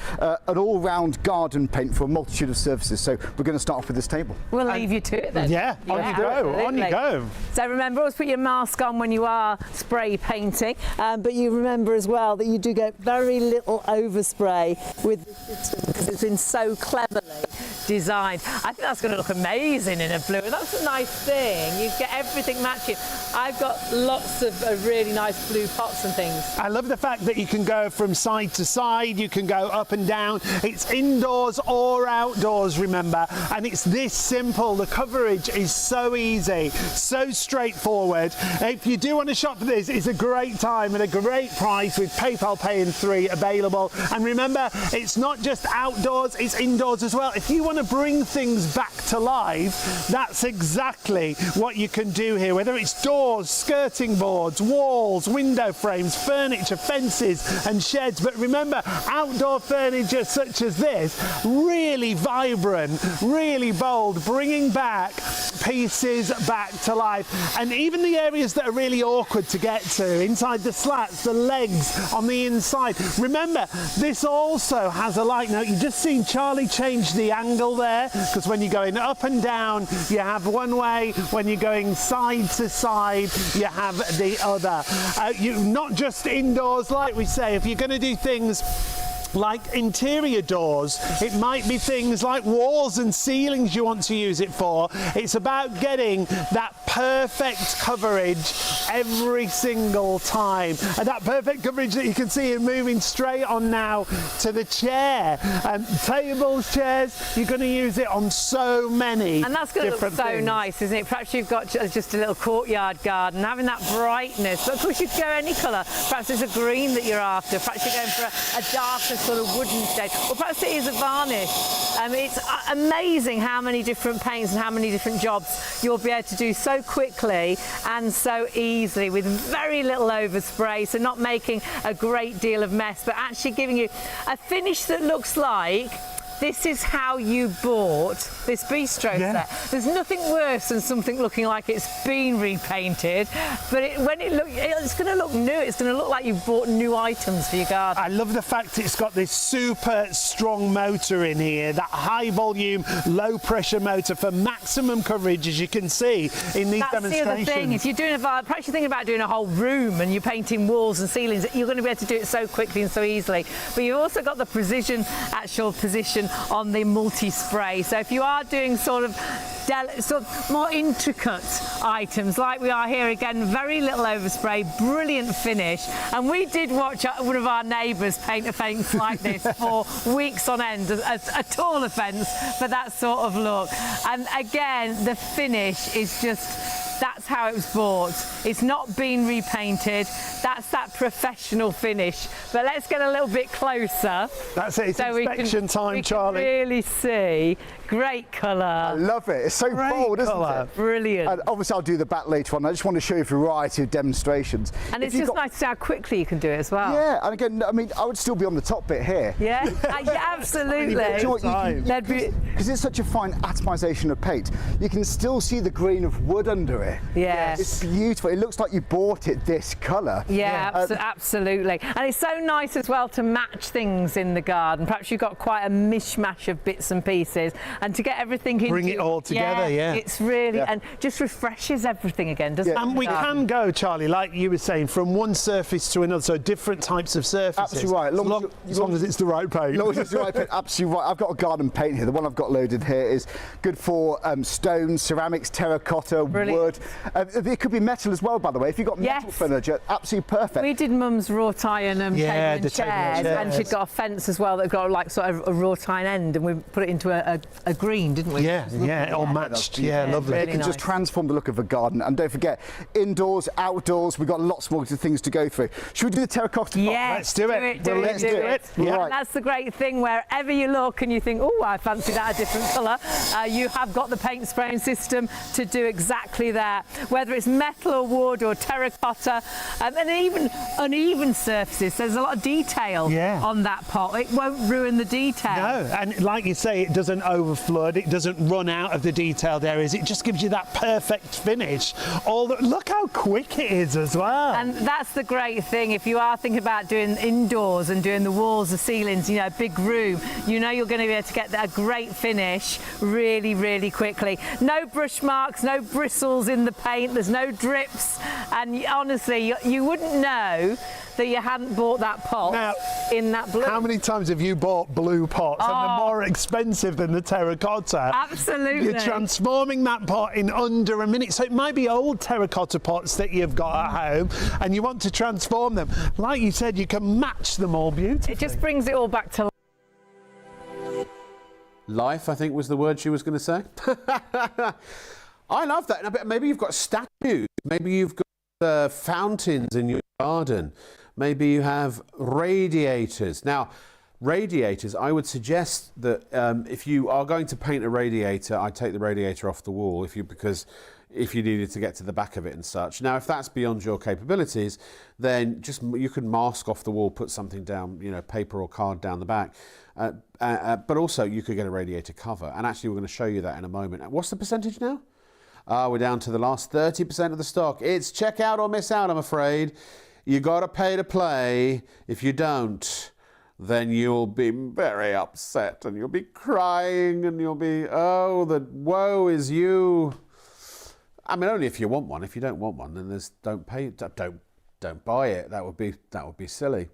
all-round garden paint for a multitude of surfaces. So we're going to start off with this table. We'll leave you to it then. Yeah, on you go, on you go. So remember, always put your mask on when you are spray painting, but you remember as well that you do get very little overspray with the system because it's been so cleverly designed. I think that's going to look amazing in a blue, and that's a nice thing. You get everything matching. I've got lots of really nice blue pots and things. I love the fact that you can go from side to side, you can go up and down. It's indoors or outdoors, remember, and it's this simple. The coverage is so easy, so straightforward. If you do want to shop for this, it's a great time and a great price with PayPal Pay in 3 available. And remember, it's not just outdoors, it's indoors as well. If you want to bring things back to life, that's exactly what you can do here, whether it's doors, skirting boards, walls, window frames, furniture, fences and sheds. But remember, outdoor furniture such as this, really vibrant, really bold, bringing back pieces back to life. And even the areas that are really awkward to get to, inside the slats, the legs on the inside. Remember, this also has a light. Now, you've just seen Charlie change the angle there, because when you're going up and down, you have one way. When you're going side to side, you have the other. Not just indoors, like we say, if you're going to do things like interior doors. It might be things like walls and ceilings you want to use it for. It's about getting that perfect coverage every single time. And that perfect coverage that you can see in moving straight on now to the chair. Tables, chairs, you're going to use it on so many and that's going to look so nice, isn't it? Perhaps you've got just a little courtyard garden, having that brightness. But of course, you could go any colour. Perhaps it's a green that you're after. Perhaps you're going for a darker sort of wooden shade. Or perhaps it is a varnish. It's amazing how many different paints and how many different jobs you'll be able to do so quickly and so easily with very little overspray, so not making a great deal of mess, but actually giving you a finish that looks like this is how you bought this bistro set. There's nothing worse than something looking like it's been repainted, but it's going to look new. It's going to look like you've bought new items for your garden. I love the fact it's got this super strong motor in here, that high volume, low pressure motor for maximum coverage, as you can see in these demonstrations. That's the other thing. If you're doing perhaps you're thinking about doing a whole room and you're painting walls and ceilings, you're going to be able to do it so quickly and so easily. But you've also got the actual position on the multi-spray. So if you are doing sort of more intricate items like we are here, again, very little overspray, brilliant finish. And we did watch one of our neighbours paint a fence like this for weeks on end, a taller fence for that sort of look. And again, the finish is just, that's how it was bought. It's not been repainted. That's that professional finish. But let's get a little bit closer. That's it. It's inspection time, Charlie. We can really see. Great colour. I love it. It's so bold, isn't it? Brilliant. And obviously, I'll do the back later on. I just want to show you a variety of demonstrations. And it's just nice to see how quickly you can do it as well. Yeah, and again, I mean, I would still be on the top bit here. Yeah, yeah, absolutely. Because it's such a fine atomization of paint, you can still see the grain of wood under it. Yeah. It's beautiful. It looks like you bought it this colour. Yeah, absolutely. And it's so nice as well to match things in the garden. Perhaps you've got quite a mishmash of bits and pieces, and to get everything into, bring it all together. Yeah, it's really and just refreshes everything again, doesn't it? And we can go, Charlie, like you were saying, from one surface to another, so different types of surfaces. Absolutely right. As long as it's the right paint. As long as it's the right paint, absolutely right. I've got a garden paint here. The one I've got loaded here is good for stones, ceramics, terracotta, wood. It could be metal as well, by the way. If you've got metal furniture, absolutely perfect. We did Mum's wrought iron table and chairs, and she'd got a fence as well that got like sort of a wrought iron end, and we put it into a green, didn't we? Yeah, all matched. Yeah, lovely. It can just transform the look of a garden. And don't forget, indoors, outdoors, we've got lots more things to go through. Should we do the terracotta pot? Yes, let's do it. Let's do it. Yeah. Right. And that's the great thing, wherever you look and you think, oh, I fancy that a different colour, you have got the paint spraying system to do exactly that. Whether it's metal or wood or terracotta, and even uneven surfaces, there's a lot of detail on that pot. It won't ruin the detail. No, and like you say, it doesn't overflood, it doesn't run out of the detailed areas, it just gives you that perfect finish. Look how quick it is as well. And that's the great thing. If you are thinking about doing indoors and doing the walls, the ceilings, you know, a big room, you know you're going to be able to get a great finish really, really quickly. No brush marks, no bristles in the paint, there's no drips, and honestly, you wouldn't know that you hadn't bought that pot in that blue. How many times have you bought blue pots and they're more expensive than the terracotta? Absolutely. You're transforming that pot in under a minute. So it might be old terracotta pots that you've got at home and you want to transform them. Like you said, you can match them all beautifully. It just brings it all back to life, I think was the word she was going to say. I love that. Maybe you've got statues. Maybe you've got fountains in your garden. Maybe you have radiators. Now, radiators, I would suggest that if you are going to paint a radiator, I'd take the radiator off the wall because if you needed to get to the back of it and such. Now, if that's beyond your capabilities, then you could mask off the wall, put something down, you know, paper or card down the back. But also you could get a radiator cover. And actually, we're going to show you that in a moment. What's the percentage now? We're down to the last 30% of the stock. It's check out or miss out, I'm afraid. You got to pay to play. If you don't, then you'll be very upset and you'll be crying and you'll be, oh, the woe is you. I mean, only if you want one. If you don't want one, then don't pay. Don't don't buy it. That would be silly.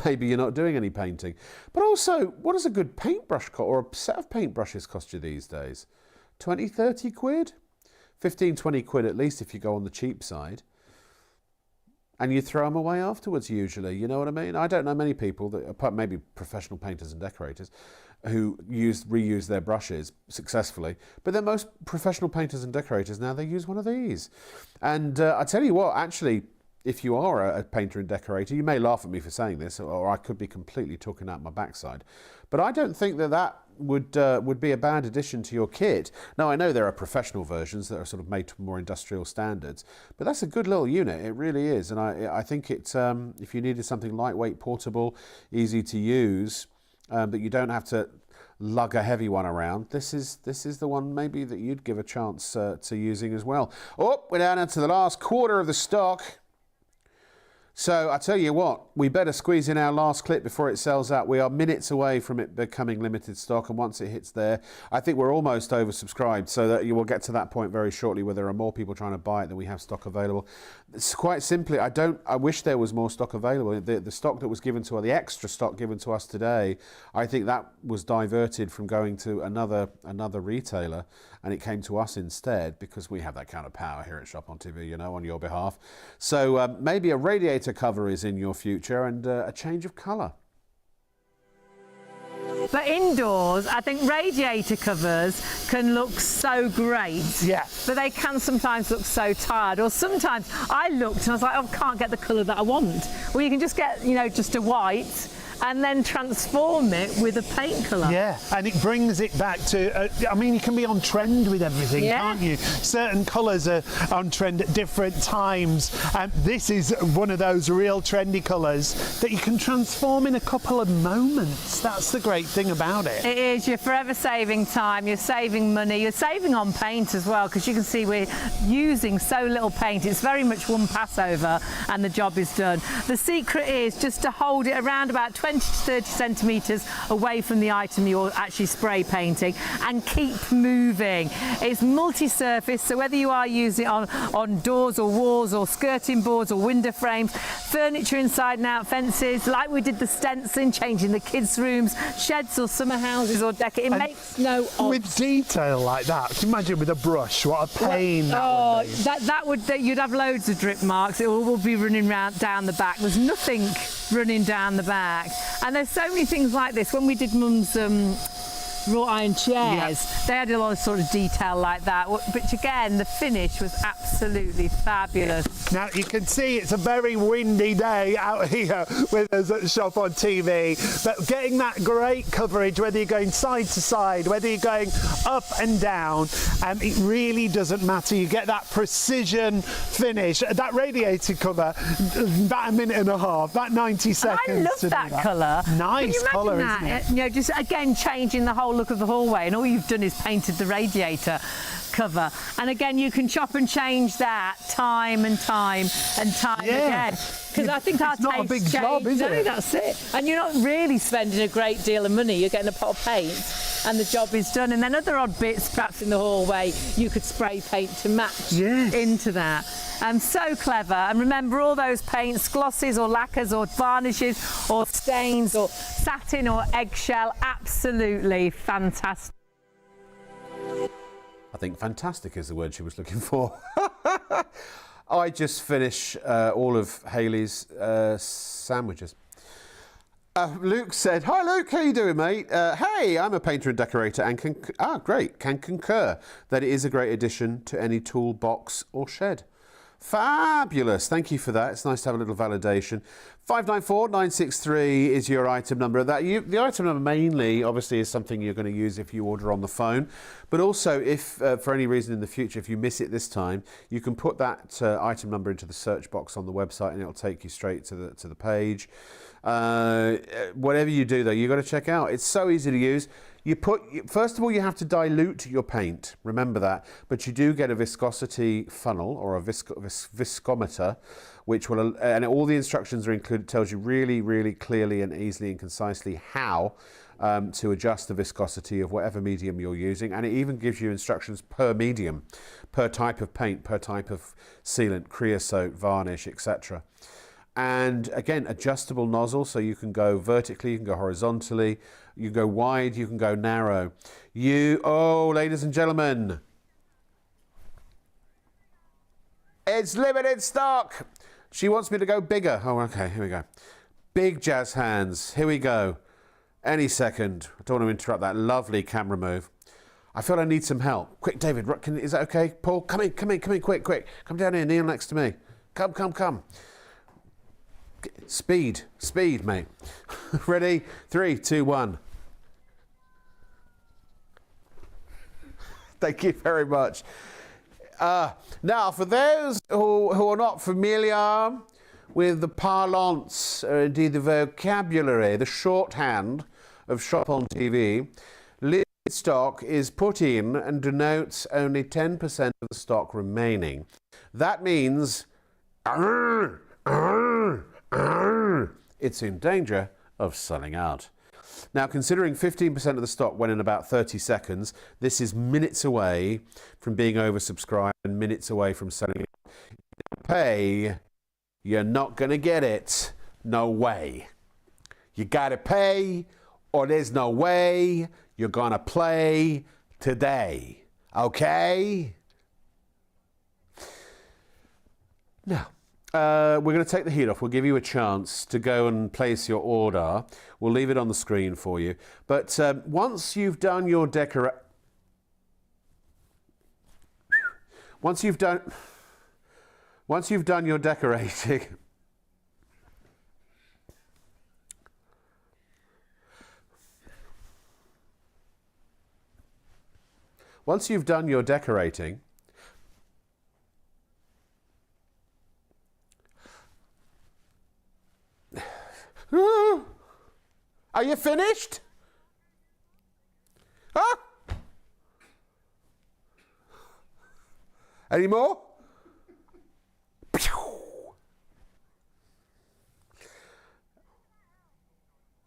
Maybe you're not doing any painting. But also, what does a good paintbrush cost, or a set of paintbrushes cost you these days? 20, 30 quid? 15, 20 quid at least if you go on the cheap side. And you throw them away afterwards usually, you know what I mean? I don't know many people, that, apart maybe professional painters and decorators, who reuse their brushes successfully. But then most professional painters and decorators now, they use one of these. And I tell you what, actually, if you are a painter and decorator, you may laugh at me for saying this, or I could be completely talking out my backside, but I don't think that would be a bad addition to your kit. Now, I know there are professional versions that are sort of made to more industrial standards, but that's a good little unit. It really is. And I think it's, if you needed something lightweight, portable, easy to use, but you don't have to lug a heavy one around, this is the one maybe that you'd give a chance to using as well. Oh, we're down into the last quarter of the stock. So I tell you what, we better squeeze in our last clip before it sells out. We are minutes away from it becoming limited stock, and once it hits there, I think we're almost oversubscribed, so that you will get to that point very shortly where there are more people trying to buy it than we have stock available. It's quite simply, I wish there was more stock available. The stock that was given to us, the extra stock given to us today, I think that was diverted from going to another retailer, and it came to us instead, because we have that kind of power here at Shop on TV, you know, on your behalf. So maybe a radiator cover is in your future, and a change of colour. But indoors, I think radiator covers can look so great. Yeah. But they can sometimes look so tired. Or sometimes I looked and I was like, oh, I can't get the colour that I want. Well, you can just get, you know, just a white and then transform it with a paint colour. Yeah, and it brings it back to, I mean, you can be on trend with everything, can't you? Certain colours are on trend at different times, and this is one of those real trendy colours that you can transform in a couple of moments. That's the great thing about it. It is. You're forever saving time, you're saving money, you're saving on paint as well, because you can see we're using so little paint. It's very much one pass over and the job is done. The secret is just to hold it around about 20 to 30 centimetres away from the item you're actually spray painting, and keep moving. It's multi-surface, so whether you are using it on doors or walls or skirting boards or window frames, furniture inside and out, fences, like we did the stenciling, changing the kids' rooms, sheds or summer houses or deck, it makes no odds. With detail like that, can you imagine with a brush, what a pain that would be. You'd have loads of drip marks. It all will be running down the back. There's nothing running down the back. And there's so many things like this. When we did Mum's wrought iron chairs, they had a lot of sort of detail like that, but again the finish was absolutely fabulous. Now you can see it's a very windy day out here with us at Shop on TV, but getting that great coverage, whether you're going side to side, whether you're going up and down, it really doesn't matter. You get that precision finish. That radiator cover, about a minute and a half, that 90 seconds. I love that colour. Nice colour, isn't it? You know, just again changing the whole look of the hallway, and all you've done is painted the radiator cover. And again, you can chop and change that time and time and time again. Because I think our it's not a big tastes job, change. is it? No, that's it. And you're not really spending a great deal of money. You're getting a pot of paint and the job is done. And then other odd bits, perhaps in the hallway, you could spray paint to match into that. So clever. And remember, all those paints, glosses or lacquers or varnishes or stains or satin or eggshell, absolutely fantastic. I think fantastic is the word she was looking for. I just finished all of Hayley's sandwiches. Luke said, "Hi Luke, how you doing, mate? Hey, I'm a painter and decorator and can concur that it is a great addition to any toolbox or shed." Fabulous. Thank you for that. It's nice to have a little validation. 594963 is your item number. The item number mainly, obviously, is something you're going to use if you order on the phone. But also, if for any reason in the future, if you miss it this time, you can put that item number into the search box on the website and it'll take you straight to the page. Whatever you do, though, you've got to check out. It's so easy to use. First of all, you have to dilute your paint. Remember that. But you do get a viscosity funnel or a viscometer, which will, and all the instructions are included. Tells you really, really clearly and easily and concisely how to adjust the viscosity of whatever medium you're using, and it even gives you instructions per medium, per type of paint, per type of sealant, creosote, varnish, etc. And again, adjustable nozzle, so you can go vertically, you can go horizontally, you can go wide, you can go narrow. Oh, ladies and gentlemen, it's limited stock. She wants me to go bigger. Oh, okay, here we go. Big jazz hands, here we go. Any second. I don't want to interrupt that lovely camera move. I feel I need some help. Quick, David, is that okay? Paul, come in, quick. Come down here, kneel next to me. Come. Speed, mate. Ready? 3, 2, 1. Thank you very much. Now, for those who are not familiar with the parlance, or indeed the vocabulary, the shorthand of Shop on TV, limited stock is put in and denotes only 10% of the stock remaining. That means it's in danger of selling out. Now, considering 15% of the stock went in about 30 seconds, this is minutes away from being oversubscribed and minutes away from selling out. Pay, you're not going to get it. No way. You got to pay, or there's no way you're going to play today. Okay? Now, we're going to take the heat off. We'll give you a chance to go and place your order. We'll leave it on the screen for you. But once you've done your once you've done your decorating, once you've done your decorating, are you finished? Huh? Any more?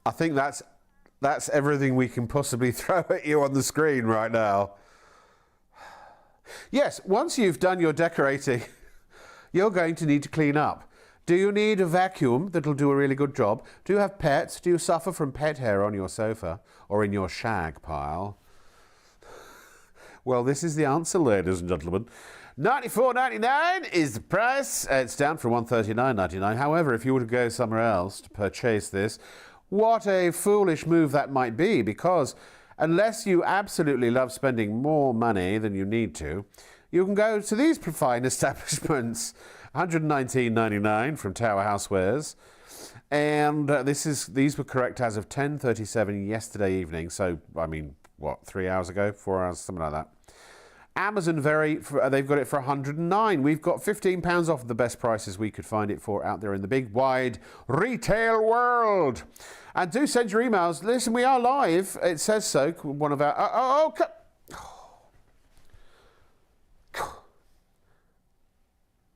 I think that's everything we can possibly throw at you on the screen right now. Yes, once you've done your decorating, you're going to need to clean up. Do you need a vacuum that'll do a really good job? Do you have pets? Do you suffer from pet hair on your sofa or in your shag pile? Well, this is the answer, ladies and gentlemen. $94.99 is the price. It's down from $139.99. However, if you were to go somewhere else to purchase this, what a foolish move that might be, because unless you absolutely love spending more money than you need to, you can go to these fine establishments. $119.99 from Tower Housewares, and these were correct as of 10:37 yesterday evening. So I mean, what, 3 hours ago, 4 hours, something like that. Amazon they've got it for $109. We've got £15 off the best prices we could find it for out there in the big wide retail world. And do send your emails. Listen, we are live. It says so. One of our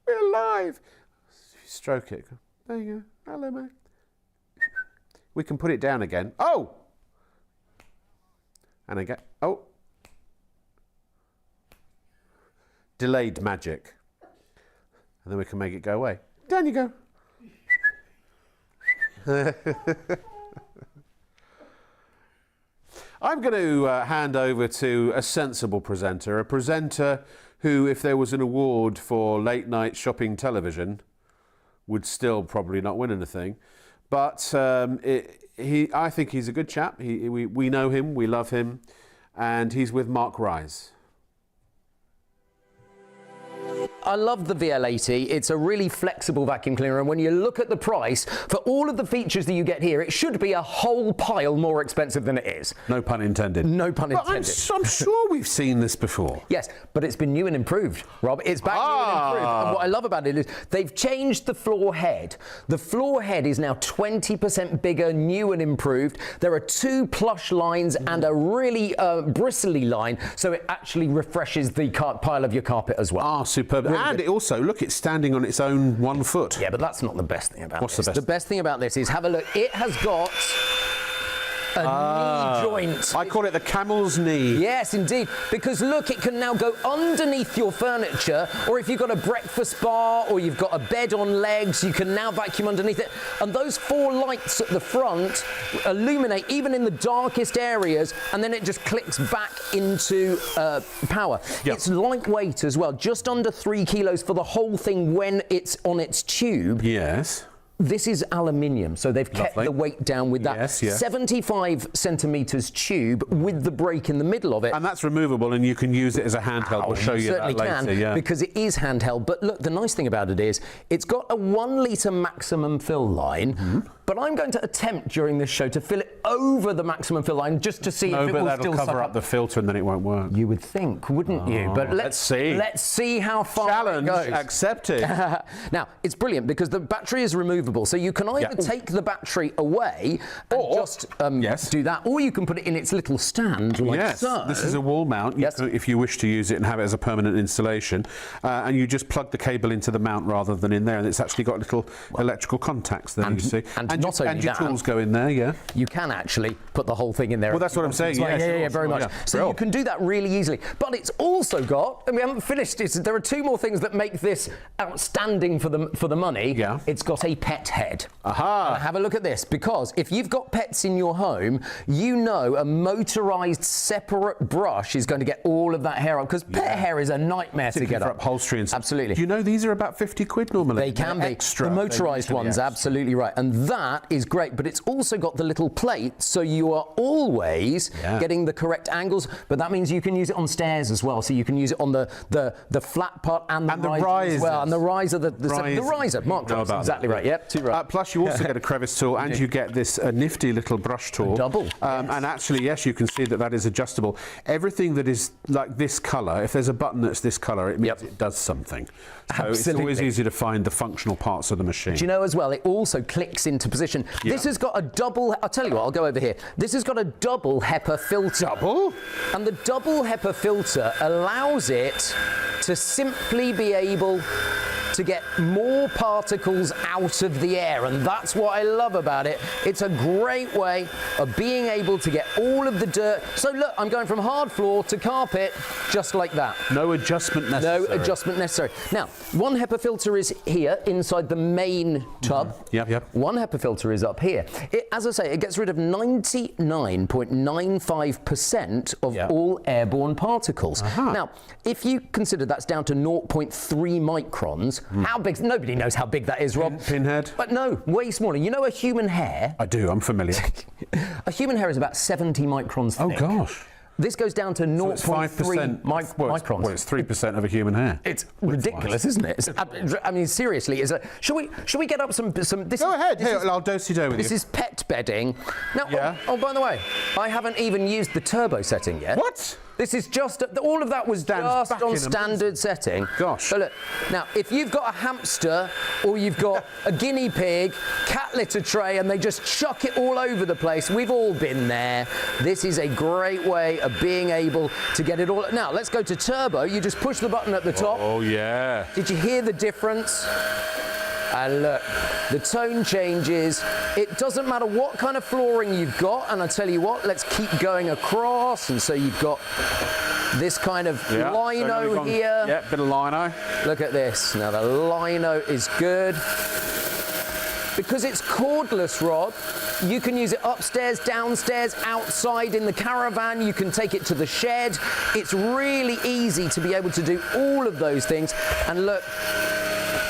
we're live. Stroke it. There you go. Hello, mate. We can put it down again. Oh! And again. Oh. Delayed magic. And then we can make it go away. Down you go. I'm going to hand over to a sensible presenter, a presenter who, if there was an award for late night shopping television, would still probably not win anything. But I think he's a good chap. We know him, we love him, and he's with Mark Rise. I love the VL80. It's a really flexible vacuum cleaner, and when you look at the price, for all of the features that you get here, it should be a whole pile more expensive than it is. No pun intended. No pun intended. But I'm sure we've seen this before. Yes, but it's been new and improved, Rob. It's back new and improved. And what I love about it is they've changed the floor head. The floor head is now 20% bigger, new and improved. There are 2 plush lines and a really bristly line, so it actually refreshes the pile of your carpet as well. Ah, superb. Really and good. It also, look, it's standing on its own 1 foot. Yeah, but that's not the best thing about What's this. the best? The best thing about this is, have a look. It has got knee joint. I call it the camel's knee. Yes, indeed. Because look, it can now go underneath your furniture, or if you've got a breakfast bar or you've got a bed on legs, you can now vacuum underneath it. And those 4 lights at the front illuminate even in the darkest areas, and then it just clicks back into power. Yep. It's lightweight as well, just under 3 kilos for the whole thing when it's on its tube. Yes. This is aluminium, so they've kept Lovely. the weight down with that. Yes, yes. 75 centimetres tube with the brake in the middle of it. And that's removable, and you can use it as a handheld. We'll show you that certainly later. can, Yeah. because it is handheld. But look, the nice thing about it is it's got a 1 litre maximum fill line. But I'm going to attempt during this show to fill it over the maximum fill line just to see if it will that'll still cover suck up the filter, and then it won't work. You would think, wouldn't you? But let's see. Let's see how far Challenge it goes. accepted. Now, it's brilliant because the battery is removable. So you can either take the battery away and just do that, or you can put it in its little stand like so. This is a wall mount. If you wish to use it and have it as a permanent installation, and you just plug the cable into the mount rather than in there, and it's actually got little electrical contacts there, you see. And not only your that, tools go in there, you can actually put the whole thing in there. Well, that's what I'm saying. Yeah, very much. So you can do that really easily. But it's also got, and we haven't finished it, there are 2 more things that make this outstanding for the money. Yeah. It's got a pet head. Aha. Have a look at this, because if you've got pets in your home, you know a motorised separate brush is going to get all of that hair up, because pet hair is a nightmare to get for up. upholstery and stuff. Absolutely. Do you know these are about 50 quid normally? They can They're be. Extra. The motorised ones, absolutely right. And that is great, but it's also got the little plate, so you are always getting the correct angles, but that means you can use it on stairs as well, so you can use it on the flat part and the riser as well. And the riser, the riser. Mark, exactly right. Yep, too right. Plus, you also get a crevice tool, and you get this nifty little brush tool. Double. And actually, yes, you can see that is adjustable. Everything that is like this colour, if there's a button that's this colour, it means it does something. So it's always easy to find the functional parts of the machine. Do you know as well, it also clicks into position. This has got a double, I'll tell you what, I'll go over here. This has got a double HEPA filter. Double? And the double HEPA filter allows it to simply be able to get more particles out of the air, and that's what I love about it. It's a great way of being able to get all of the dirt. So look, I'm going from hard floor to carpet just like that. No adjustment necessary. No adjustment necessary. Now, 1 HEPA filter is here inside the main tub. Yep. 1 HEPA filter is up here. As I say, it gets rid of 99.95% of all airborne particles. Now, if you consider that's down to 0.3 microns, how big? Nobody knows how big that is, Rob. Pinhead. But no, way smaller. You know a human hair? I do, I'm familiar. A human hair is about 70 microns thick. Oh, gosh. This goes down to 0.3 microns. Well, it's 3% of a human hair. It's ridiculous, isn't it? I mean, seriously, should we get up some? This Go ahead. I'll do-si-do with you. This is pet bedding. Now, oh, by the way, I haven't even used the turbo setting yet. What? This is just, all of that was just on standard setting. Gosh. So look, now, if you've got a hamster or you've got a guinea pig, cat litter tray, and they just chuck it all over the place, we've all been there. This is a great way of being able to get it all. Now, let's go to turbo. You just push the button at the top. Oh, yeah. Did you hear the difference? And look, the tone changes. It doesn't matter what kind of flooring you've got. And I tell you what, let's keep going across. And so you've got this kind of lino here. Yeah, bit of lino. Look at this. Now the lino is good. Because it's cordless, Rob, you can use it upstairs, downstairs, outside in the caravan. You can take it to the shed. It's really easy to be able to do all of those things. And look.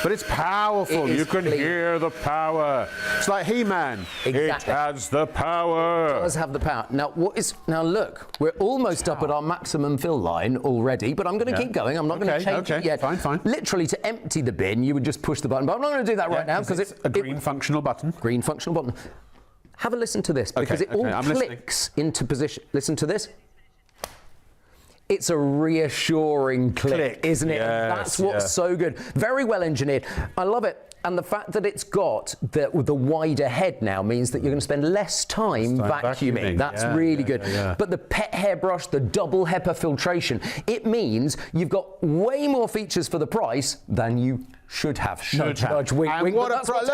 But it's powerful. You can hear the power. It's like He-Man. Exactly. It has the power. It does have the power. Now, look, we're almost up at our maximum fill line already, but I'm going to keep going. I'm not going to change it yet. Fine. Literally, to empty the bin, you would just push the button. But I'm not going to do that right now because it's a green functional button. Green functional button. Have a listen to this because it all clicks into position. Listen to this. It's a reassuring click, isn't it? Yes, that's what's so good. Very well engineered. I love it. And the fact that it's got the wider head now means that you're going to spend less time vacuuming. That's really good. But the pet hairbrush, the double HEPA filtration, it means you've got way more features for the price than you should have. And what a price.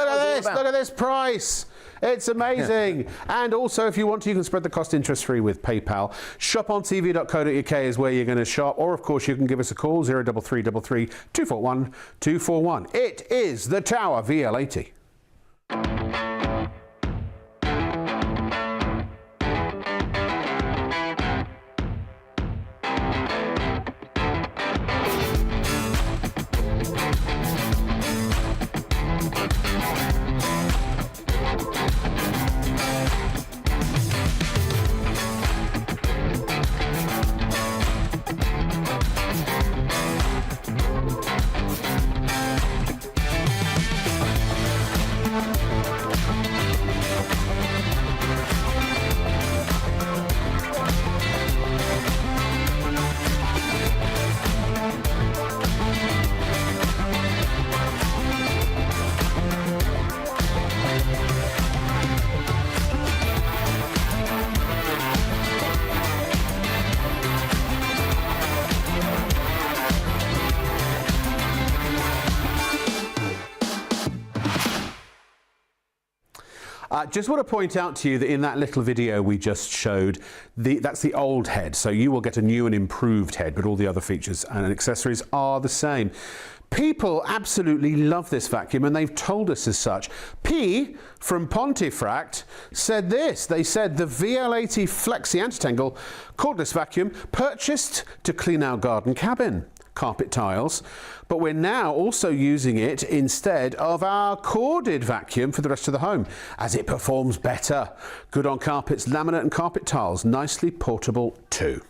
Look at this price. It's amazing. And also, if you want to, you can spread the cost interest-free with PayPal. Shopontv.co.uk is where you're going to shop. Or, of course, you can give us a call, 03333 241 241. It is the Tower VL80. Just want to point out to you that in that little video we just showed, that's the old head. So you will get a new and improved head, but all the other features and accessories are the same. People absolutely love this vacuum, and they've told us as such. P from Pontifract said this. They said the VL80 Flexi Antitangle cordless vacuum purchased to clean our garden cabin carpet tiles, but we're now also using it instead of our corded vacuum for the rest of the home, as it performs better. Good on carpets, laminate and carpet tiles, nicely portable too.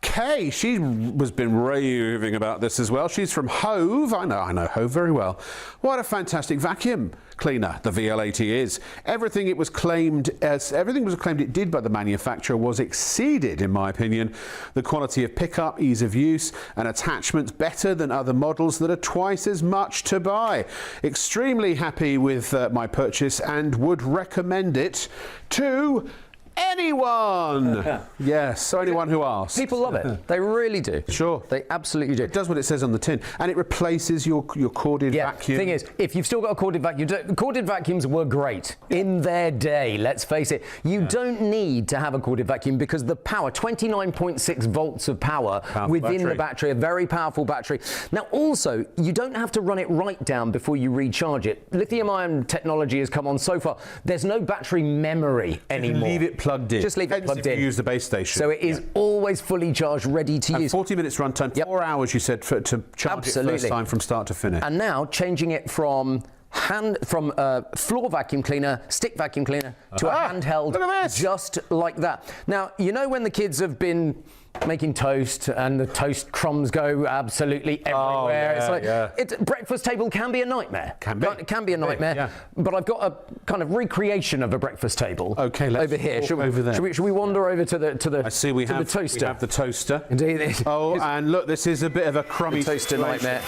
Kay, she has been raving about this as well. She's from Hove. I know Hove very well. What a fantastic vacuum cleaner the VL80 is. Everything it was claimed it did by the manufacturer was exceeded, in my opinion. The quality of pickup, ease of use and attachments better than other models that are twice as much to buy. Extremely happy with my purchase and would recommend it to anyone. Yes, so anyone who asks. People love it. They really do. Sure. They absolutely do. It does what it saes on the tin, and it replaces your corded vacuum. The thing is, if you've still got a corded vacuum, corded vacuums were great in their day, let's face it. You don't need to have a corded vacuum because the power, 29.6 volts of power within the battery, a very powerful battery. Now also, you don't have to run it right down before you recharge it. Lithium-ion technology has come on so far. There's no battery memory anymore. Leave it plugged in. Just leave it plugged in. Use the base station. So it is always fully charged, ready to use. 40 minutes runtime, 4 hours you said to charge it first time from start to finish. And now changing it from floor vacuum cleaner, stick vacuum cleaner to a handheld, just like that. Now, you know when the kids have been making toast and the toast crumbs go absolutely everywhere. Breakfast table can be a nightmare. It can be a nightmare. But I've got a kind of recreation of a breakfast table. Okay, let's over here. Should we wander over to the I see we have the toaster. We have the toaster. Indeed. Oh, and look, this is a bit of a crummy toaster nightmare.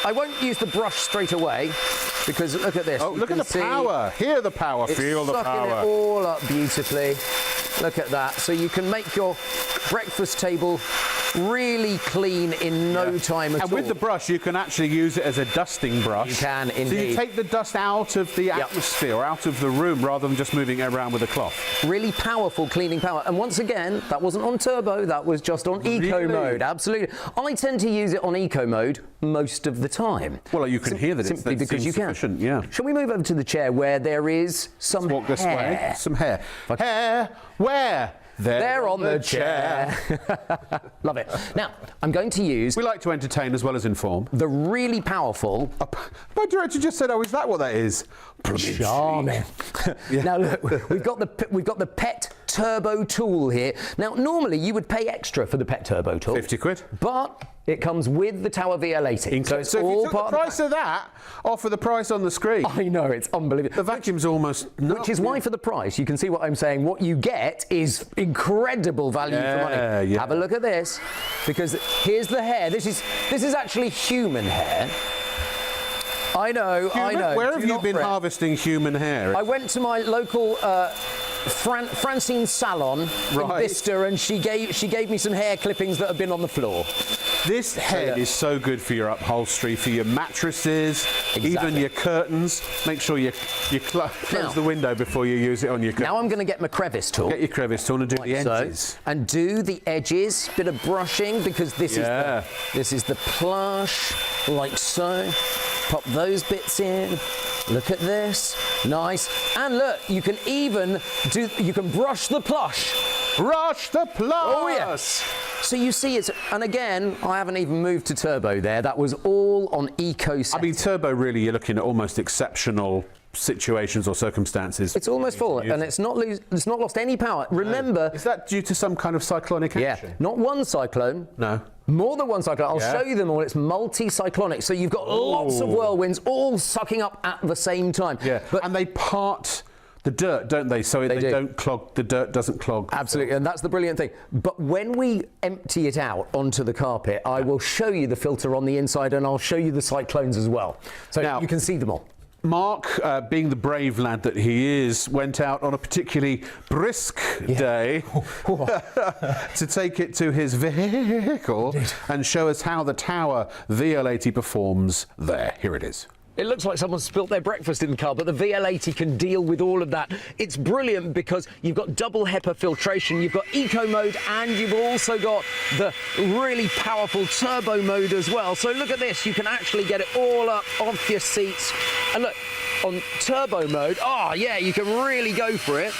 I won't use the brush straight away because look at this. Oh, look at the power. Hear the power. Feel the power. It's sucking it all up beautifully. Look at that. So you can make your breakfast table really clean in no time at all. And with the brush, you can actually use it as a dusting brush. You can, indeed. So you take the dust out of the atmosphere, out of the room, rather than just moving it around with a cloth. Really powerful cleaning power. And once again, that wasn't on turbo, that was just on eco mode. Absolutely. I tend to use it on eco mode most of the time. Well, you can hear that simply because you can. Yeah. Shall we move over to the chair where there is some Let's walk this way. Some hair. Hair. Where? They're on the chair. Love it. Now, I'm going to use... We like to entertain as well as inform. The really powerful... My director just said, oh, is that what that is? Charming. Now, look, we've got the Pet Turbo tool here. Now, normally you would pay extra for the Pet Turbo tool. 50 quid. But it comes with the Tower VL80. So it's all if you took part the price of that off of the price on the screen. I know, it's unbelievable. The vacuum's almost... Which is why for the price, you can see what I'm saying, what you get is incredible value for money. Have a look at this, because here's the hair. This is actually human hair. I know. Where have you been harvesting human hair? I went to my local Francine's salon in Bicester, and she gave me some hair clippings that have been on the floor. This head is so good for your upholstery, for your mattresses, even your curtains. Make sure you close the window before you use it on your curtains. Now I'm going to get my crevice tool. Get your crevice tool and do the edges. So, and do the edges, bit of brushing, because this is the plush, like so. Pop those bits in. Look at this, nice. And look, you can even you can brush the plush. Brush the plush! Oh yes. So you see it's, and again, I haven't even moved to turbo there. That was all on eco setting. I mean, turbo really, you're looking at almost exceptional situations or circumstances. It's almost full, and it's not lost any power. Remember, is that due to some kind of cyclonic action? Yeah, not one cyclone. No. More than one cyclone. I'll show you them all. It's multi-cyclonic. So you've got lots of whirlwinds all sucking up at the same time. Yeah, and they part the dirt, don't they? So they don't clog, the dirt doesn't clog. Absolutely, and that's the brilliant thing. But when we empty it out onto the carpet, I will show you the filter on the inside, and I'll show you the cyclones as well. So now, you can see them all. Mark, being the brave lad that he is, went out on a particularly brisk day to take it to his vehicle and show us how the Tower VL80 performs there. Here it is. It looks like someone spilt their breakfast in the car, but the VL80 can deal with all of that. It's brilliant because you've got double HEPA filtration, you've got eco mode, and you've also got the really powerful turbo mode as well. So look at this, you can actually get it all up off your seats. And look, on turbo mode, you can really go for it.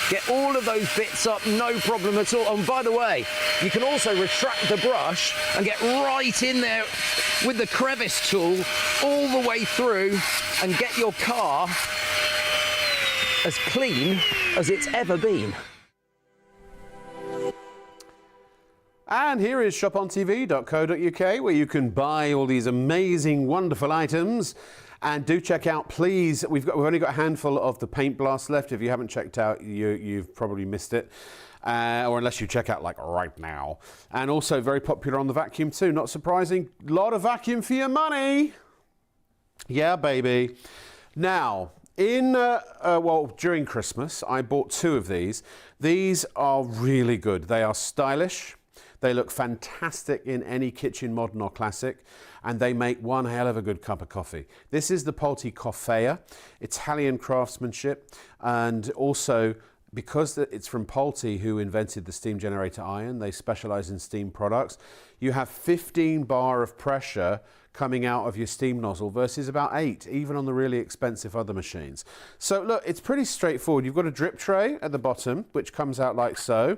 Get all of those bits up, no problem at all. And by the way, you can also retract the brush and get right in there with the crevice tool all the way through and get your car as clean as it's ever been. And here is shopontv.co.uk, where you can buy all these amazing, wonderful items. And do check out, please. We've only got a handful of the paint blast left. If you haven't checked out, you've probably missed it, or unless you check out like right now. And also very popular on the vacuum too. Not surprising. A lot of vacuum for your money. Yeah, baby. Now, during Christmas, I bought 2 of these. These are really good. They are stylish. They look fantastic in any kitchen, modern or classic, and they make one hell of a good cup of coffee. This is the Polti Coffea, Italian craftsmanship, and also because it's from Polti, who invented the steam generator iron, they specialize in steam products. You have 15 bar of pressure coming out of your steam nozzle versus about 8, even on the really expensive other machines. So look, it's pretty straightforward. You've got a drip tray at the bottom, which comes out like so,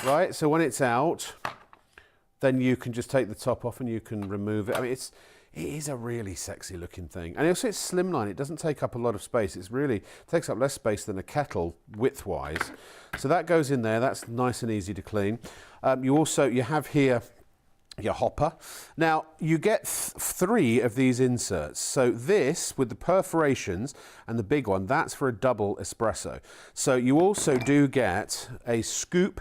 right? So when it's out, then you can just take the top off and you can remove it. I mean, it is a really sexy looking thing. And also it's slimline. It doesn't take up a lot of space. It's really takes up less space than a kettle width-wise. So that goes in there. That's nice and easy to clean. You have here your hopper. Now, you get 3 of these inserts. So this, with the perforations and the big one, that's for a double espresso. So you also do get a scoop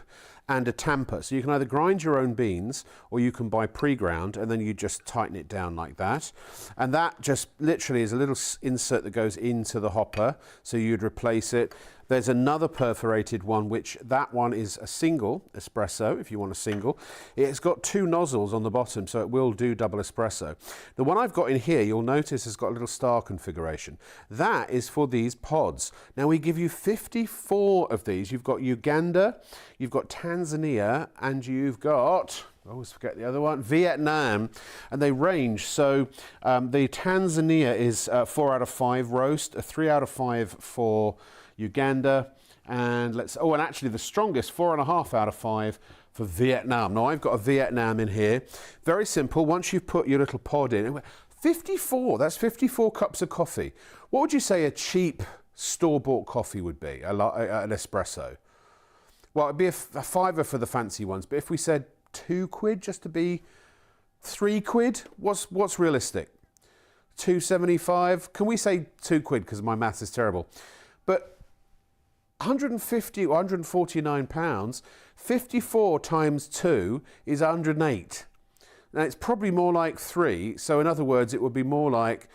and a tamper. So you can either grind your own beans or you can buy pre-ground, and then you just tighten it down like that. And that just literally is a little insert that goes into the hopper. So you'd replace it. There's another perforated one, which that one is a single espresso, if you want a single. It's got 2 nozzles on the bottom, so it will do double espresso. The one I've got in here, you'll notice, has got a little star configuration. That is for these pods. Now, we give you 54 of these. You've got Uganda, you've got Tanzania, and you've got, I always forget the other one, Vietnam, and they range. So the Tanzania is 4 out of 5 roast, a 3 out of 5 for Uganda, and and actually the strongest, 4.5 out of 5 for Vietnam. Now I've got a Vietnam in here. Very simple. Once you've put your little pod in, 54, that's 54 cups of coffee. What would you say a cheap store-bought coffee would be, an espresso? Well, it'd be a £5 for the fancy ones, but if we said £2 just to be £3, what's realistic? 2.75? Can we say £2 because my maths is terrible? But 150 or 149 pounds, 54 times 2 is 108. Now it's probably more like 3. So in other words, it would be more like,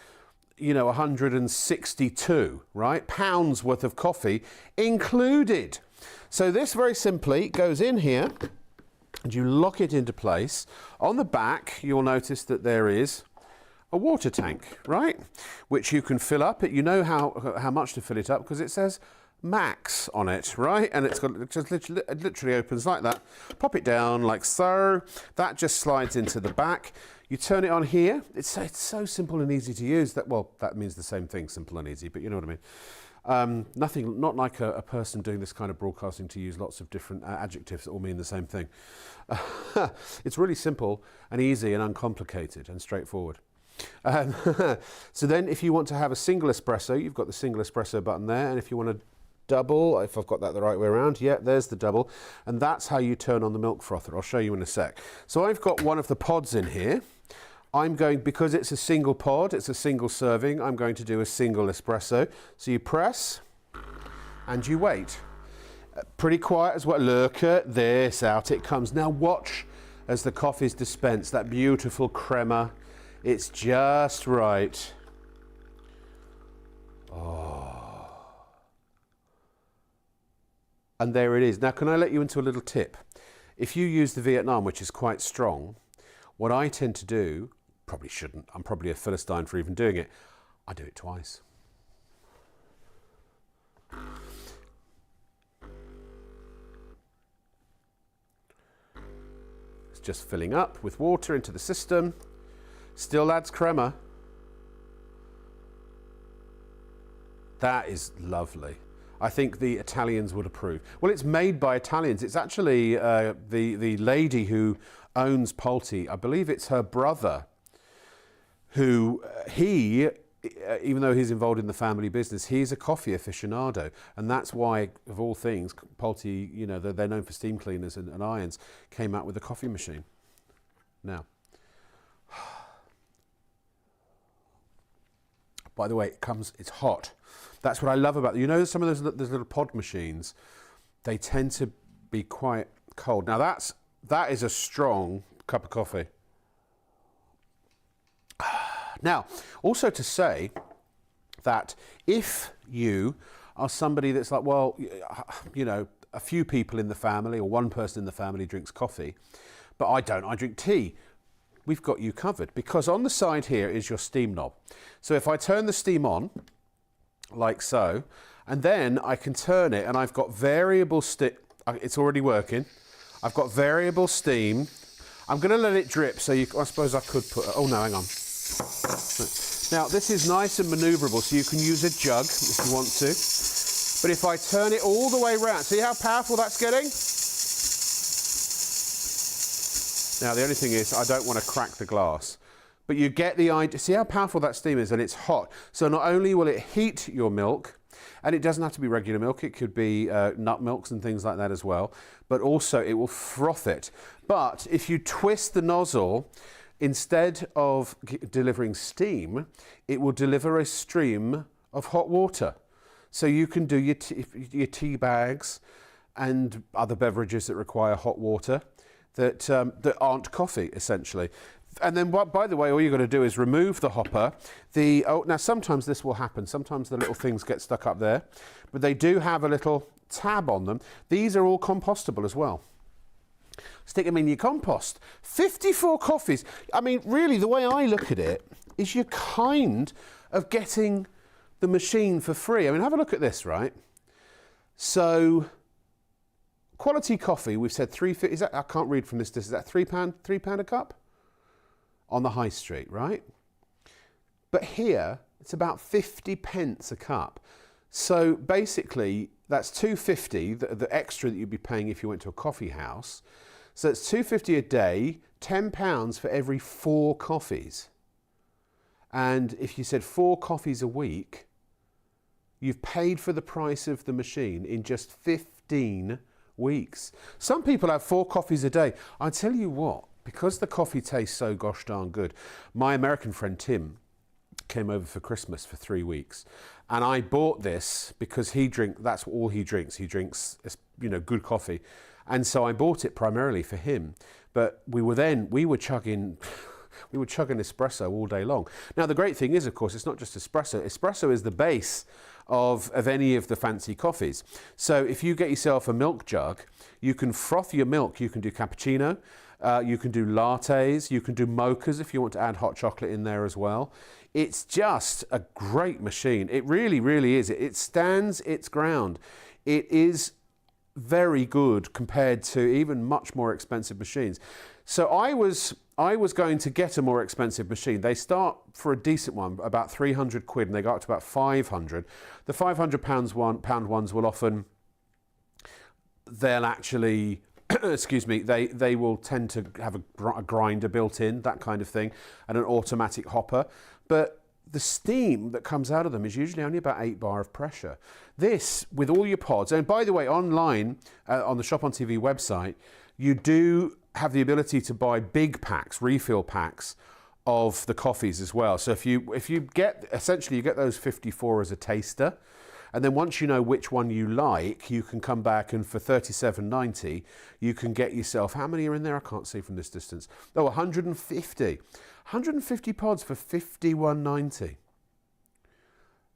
162, right? Pounds worth of coffee included. So this very simply goes in here and you lock it into place. On the back, you'll notice that there is a water tank, right? Which you can fill up. You know how much to fill it up because it says max on it, right? And it literally opens like that. Pop it down like so. That just slides into the back. You turn it on here. It's so simple and easy to use. That means the same thing, simple and easy, but you know what I mean. Not like a person doing this kind of broadcasting to use lots of different adjectives that all mean the same thing. It's really simple and easy and uncomplicated and straightforward. So then if you want to have a single espresso, you've got the single espresso button there, and if you want to double, if I've got that the right way around, yeah, there's the double, and that's how you turn on the milk frother. I'll show you in a sec. So I've got one of the pods in here. Because it's a single pod, it's a single serving, I'm going to do a single espresso. So you press and you wait. Pretty quiet as well. Look at this, out it comes. Now watch as the coffee's dispensed, that beautiful crema. It's just right. Oh. And there it is. Now can I let you into a little tip? If you use the Vietnam, which is quite strong, what I tend to do, probably shouldn't, I'm probably a Philistine for even doing it, I do it twice. It's just filling up with water into the system, still adds crema. That is lovely. I think the Italians would approve. Well, it's made by Italians. It's actually the lady who owns Polti. I believe it's her brother who, even though he's involved in the family business, he's a coffee aficionado. And that's why, of all things, Polti, you know, they're known for steam cleaners and irons, came out with a coffee machine. Now, by the way, it's hot. That's what I love about it. You know, some of those little pod machines, they tend to be quite cold. Now that is a strong cup of coffee. Now, also to say that if you are somebody that's like, well, you know, a few people in the family or one person in the family drinks coffee, but I don't, I drink tea. We've got you covered, because on the side here is your steam knob. So if I turn the steam on, like so, and then I can turn it, and I've got variable it's already working. I've got variable steam. I'm going to let it drip, so I suppose I could put, oh no, hang on. Now this is nice and manoeuvrable, so you can use a jug if you want to. But if I turn it all the way around, see how powerful that's getting? Now the only thing is, I don't want to crack the glass. But you get the idea. See how powerful that steam is, and it's hot. So not only will it heat your milk, and it doesn't have to be regular milk, it could be nut milks and things like that as well, but also it will froth it. But if you twist the nozzle, instead of delivering steam, it will deliver a stream of hot water. So you can do your tea bags and other beverages that require hot water that aren't coffee, essentially. And then, by the way, all you've got to do is remove the hopper. Now, sometimes this will happen. Sometimes the little things get stuck up there. But they do have a little tab on them. These are all compostable as well. Stick them in your compost. 54 coffees. I mean, really, the way I look at it is you're kind of getting the machine for free. I mean, have a look at this, right? So, quality coffee, we've said £3.50. Is that, I can't read from this. Is that £3 a cup? On the high street, right? But here, it's about 50 pence a cup. So basically, that's £2.50, the extra that you'd be paying if you went to a coffee house. So it's £2.50 a day, £10 for every 4 coffees. And if you said 4 coffees a week, you've paid for the price of the machine in just 15 weeks. Some people have 4 coffees a day. I tell you what, because the coffee tastes so gosh darn good, my American friend Tim came over for Christmas for 3 weeks, and I bought this because that's all he drinks. He drinks, you know, good coffee, and so I bought it primarily for him. But we were chugging espresso all day long. Now the great thing is, of course, it's not just espresso. Espresso is the base of any of the fancy coffees. So if you get yourself a milk jug, you can froth your milk. You can do cappuccino, you can do lattes, you can do mochas if you want to add hot chocolate in there as well. It's just a great machine. It really, really is. It stands its ground. It is very good compared to even much more expensive machines. So I was going to get a more expensive machine. They start for a decent one about 300 quid and they go up to about 500. The £500 ones will often, they'll actually, excuse me, they will tend to have a grinder built in, that kind of thing, and an automatic hopper. But the steam that comes out of them is usually only about 8 bar of pressure. This, with all your pods, and by the way, online, on the Shop on TV website, you do have the ability to buy big packs, refill packs of the coffees as well. So if you get, essentially you get those 54 as a taster, and then once you know which one you like, you can come back and for $37.90, you can get yourself, how many are in there? I can't see from this distance. Oh, 150. 150 pods for $51.90.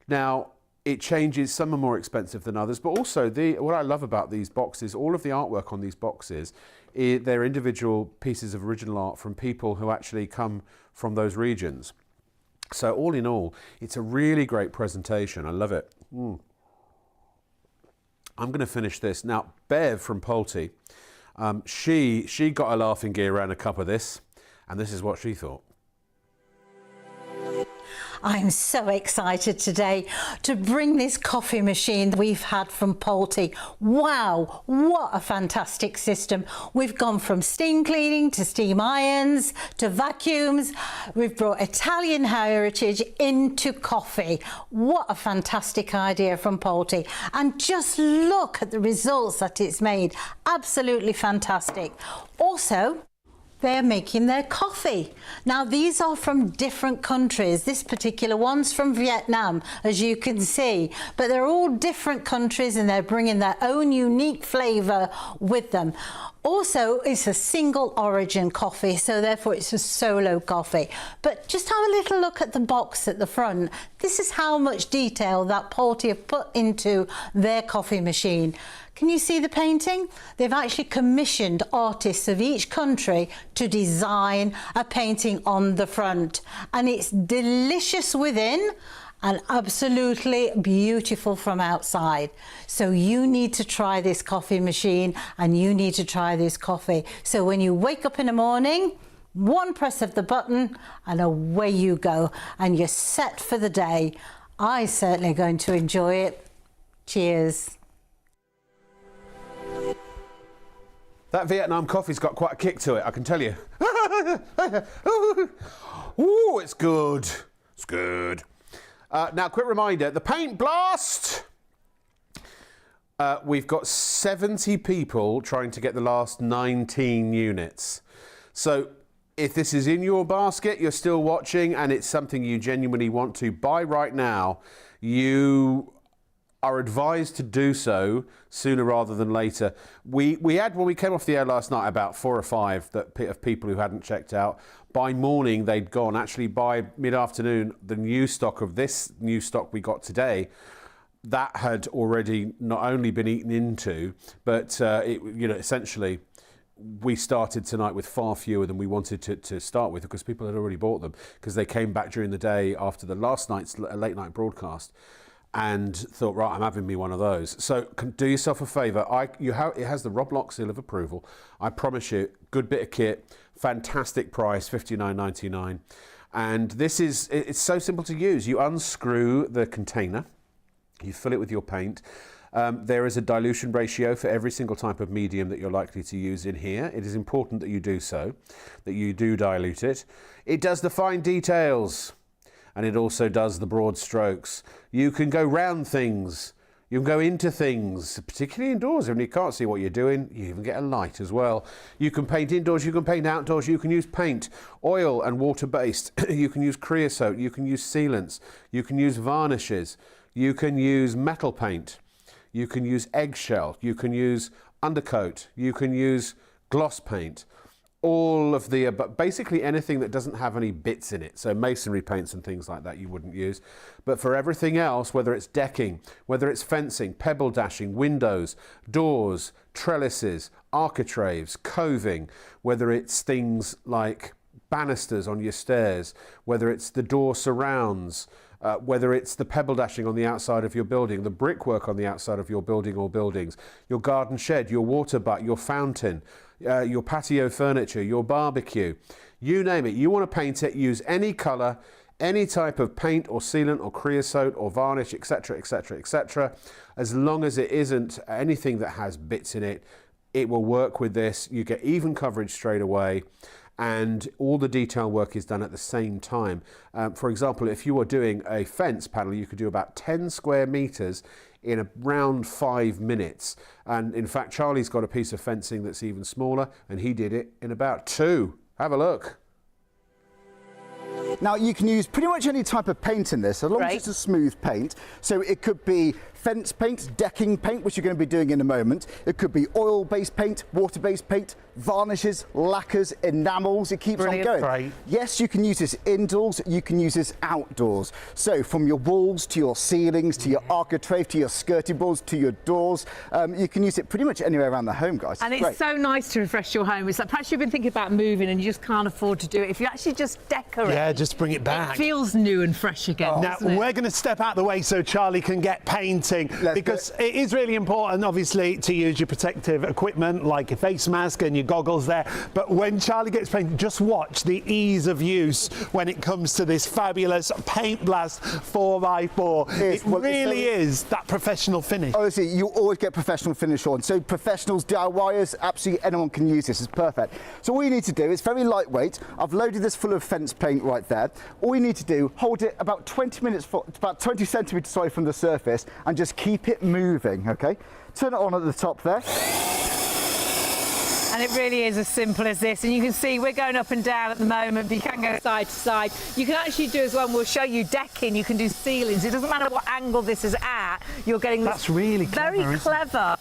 Now, it changes, some are more expensive than others, but also what I love about these boxes, all of the artwork on these boxes, they're individual pieces of original art from people who actually come from those regions. So all in all, it's a really great presentation. I love it. I'm going to finish this. Now, Bev from Pulte, she got a laughing gear around a cup of this, and this is what she thought. I'm so excited today to bring this coffee machine that we've had from Pulte. Wow, what a fantastic system. We've gone from steam cleaning to steam irons to vacuums. We've brought Italian heritage into coffee. What a fantastic idea from Pulte. And just look at the results that it's made. Absolutely fantastic. Also, they're making their coffee. Now, these are from different countries. This particular one's from Vietnam, as you can see, but they're all different countries and they're bringing their own unique flavour with them. Also, it's a single origin coffee, so therefore it's a solo coffee. But just have a little look at the box at the front. This is how much detail that Pulte have put into their coffee machine. Can you see the painting? They've actually commissioned artists of each country to design a painting on the front. And it's delicious within and absolutely beautiful from outside. So you need to try this coffee machine and you need to try this coffee. So when you wake up in the morning, one press of the button and away you go and you're set for the day. I'm certainly going to enjoy it. Cheers. That Vietnam coffee's got quite a kick to it, I can tell you. Ooh, it's good. It's good. Now, quick reminder, the paint blast. We've got 70 people trying to get the last 19 units. So if this is in your basket, you're still watching, and it's something you genuinely want to buy right now, you are advised to do so sooner rather than later. We had, when we came off the air last night, about 4 or 5 of people who hadn't checked out. By morning, they'd gone. Actually, by mid-afternoon, the new stock of this new stock we got today, that had already not only been eaten into, but essentially, we started tonight with far fewer than we wanted to start with because people had already bought them because they came back during the day after the last night's late night broadcast and thought, right, I'm having me one of those. So do yourself a favour. It has the Rob Lock seal of approval. I promise you, good bit of kit, fantastic price, $59.99. And it's so simple to use. You unscrew the container, you fill it with your paint. There is a dilution ratio for every single type of medium that you're likely to use in here. It is important that you do so, that you do dilute it. It does the fine details. And it also does the broad strokes. You can go round things. You can go into things, particularly indoors when you can't see what you're doing. You even get a light as well. You can paint indoors, you can paint outdoors, you can use paint, oil and water-based. You can use creosote, you can use sealants, you can use varnishes, you can use metal paint, you can use eggshell, you can use undercoat, you can use gloss paint. all of the, but basically anything that doesn't have any bits in it. So masonry paints and things like that you wouldn't use. But for everything else, whether it's decking, whether it's fencing, pebble dashing, windows, doors, trellises, architraves, coving, whether it's things like banisters on your stairs, whether it's the door surrounds, whether it's the pebble dashing on the outside of your building, the brickwork on the outside of your building or buildings, your garden shed, your water butt, your fountain, your patio furniture, your barbecue, you name it. You want to paint it, use any colour, any type of paint or sealant or creosote or varnish, etc., etc., etc. As long as it isn't anything that has bits in it, it will work with this. You get even coverage straight away, and all the detail work is done at the same time. For example, if you were doing a fence panel, you could do about 10 square metres in around 5 minutes. And in fact, Charlie's got a piece of fencing that's even smaller, and he did it in about 2. Have a look. Now you can use pretty much any type of paint in this, as long as it's a smooth paint. So it could be fence paint, decking paint, which you're going to be doing in a moment. It could be oil-based paint, water-based paint, varnishes, lacquers, enamels. It keeps on going. Right. Yes, you can use this indoors, you can use this outdoors. So from your walls to your ceilings, to your architrave, to your skirting boards, to your doors, you can use it pretty much anywhere around the home, guys. And it's so nice to refresh your home. It's like perhaps you've been thinking about moving and you just can't afford to do it. If you actually just decorate, yeah, just bring it back. It feels new and fresh again. Now we're going to step out the way so Charlie can get painting, because it is really important, obviously, to use your protective equipment like your face mask and your goggles there. But when Charlie gets painting, just watch the ease of use when it comes to this fabulous Paint Blast 4x4. It really is that professional finish. Honestly, you always get professional finish on. So professionals, DIYers, absolutely anyone can use this. It's perfect. So all you need to do, it's very lightweight. I've loaded this full of fence paint right there. All you need to do, hold it about 20 minutes, about 20 centimetres, sorry, from the surface, and just keep it moving, okay? Turn it on at the top there. And it really is as simple as this. And you can see we're going up and down at the moment, but you can go side to side. You can actually do as well, and we'll show you decking, you can do ceilings. It doesn't matter what angle this is at, you're getting That's really clever, very clever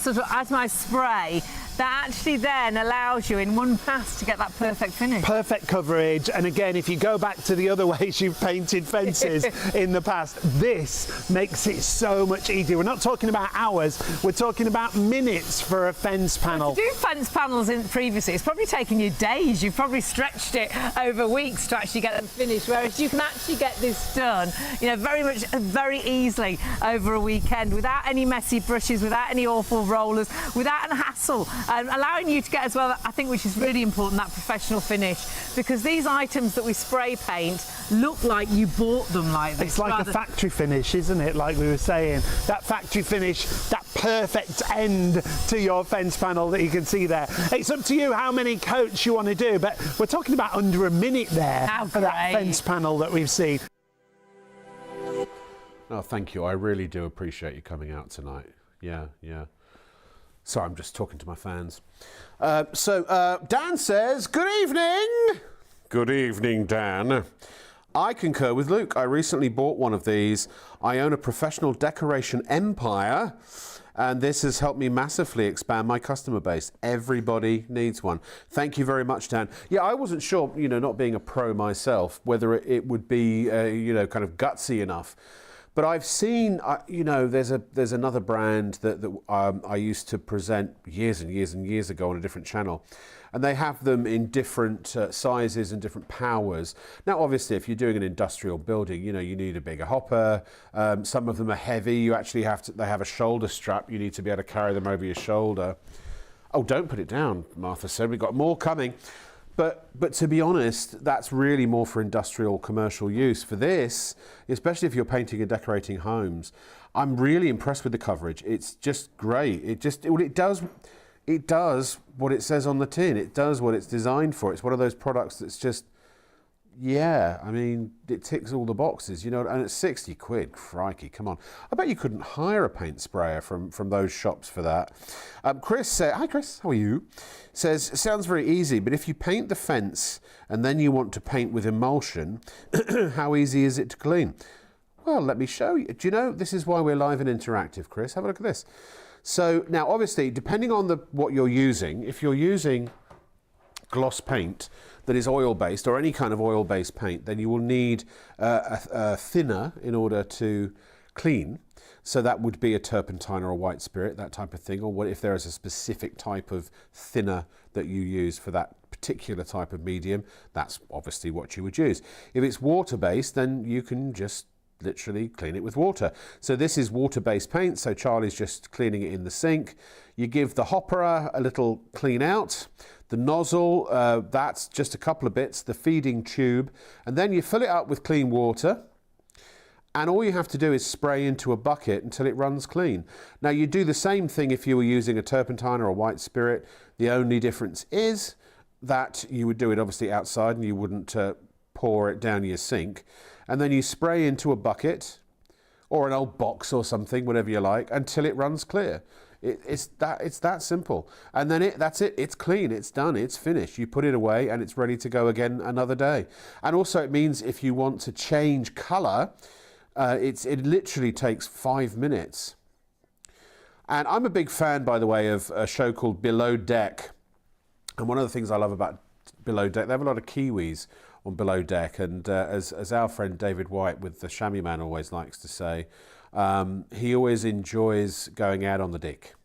sort of as my spray that actually then allows you in one pass to get that perfect finish. Perfect coverage. And again, if you go back to the other ways you've painted fences in the past, this makes it so much easier. We're not talking about hours, we're talking about minutes for a fence panel. To do fence panels previously, it's probably taken you days. You've probably stretched it over weeks to actually get them finished, whereas you can actually get this done, you know, very easily over a weekend without any messy brushes, without any awful rollers, without a hassle. Allowing you to get as well, I think, which is really important, that professional finish, because these items that we spray paint look like you bought them like this. It's like a factory finish, isn't it? Like we were saying, that factory finish, that perfect end to your fence panel that you can see there. It's up to you how many coats you want to do, but we're talking about under a minute there for that fence panel that we've seen. Oh, thank you. I really do appreciate you coming out tonight. Yeah. Sorry, I'm just talking to my fans. Dan says, good evening. Good evening, Dan. I concur with Luke. I recently bought one of these. I own a professional decoration empire, and this has helped me massively expand my customer base. Everybody needs one. Thank you very much, Dan. Yeah, I wasn't sure, you know, not being a pro myself, whether it would be, you know, kind of gutsy enough. But I've seen, you know, there's another brand that I used to present years and years ago on a different channel, and they have them in different sizes and different powers. Now, obviously, if you're doing an industrial building, you know, you need a bigger hopper. Some of them are heavy. You actually they have a shoulder strap. You need to be able to carry them over your shoulder. Oh, don't put it down, Martha said. We've got more coming. But to be honest, that's really more for industrial commercial use. For this, especially if you're painting and decorating homes, I'm really impressed with the coverage. It's just great. It does what it says on the tin. It does what it's designed for. It's one of those products that's just, yeah, I mean, it ticks all the boxes, you know, and it's 60 quid, crikey, come on. I bet you couldn't hire a paint sprayer from those shops for that. Chris said, hi Chris, how are you? Says, sounds very easy, but if you paint the fence and then you want to paint with emulsion, how easy is it to clean? Well, let me show you. Do you know, this is why we're live and interactive, Chris. Have a look at this. So now, obviously, depending on what you're using, if you're using gloss paint that is oil-based, or any kind of oil-based paint, then you will need a thinner in order to clean. So that would be a turpentine or a white spirit, that type of thing, or what if there is a specific type of thinner that you use for that particular type of medium, that's obviously what you would use. If it's water-based, then you can just literally clean it with water. So this is water-based paint, so Charlie's just cleaning it in the sink. You give the hopper a little clean out. The nozzle, that's just a couple of bits, the feeding tube, and then you fill it up with clean water. And all you have to do is spray into a bucket until it runs clean. Now, you do the same thing if you were using a turpentine or a white spirit. The only difference is that you would do it obviously outside and you wouldn't pour it down your sink. And then you spray into a bucket or an old box or something, whatever you like, until it runs clear. It's that simple. And then that's it. It's clean. It's done. It's finished. You put it away and it's ready to go again another day. And also it means if you want to change colour, it literally takes 5 minutes. And I'm a big fan, by the way, of a show called Below Deck. And one of the things I love about Below Deck, they have a lot of Kiwis on Below Deck. And as our friend David White with the Chamois Man always likes to say, he always enjoys going out on the deck.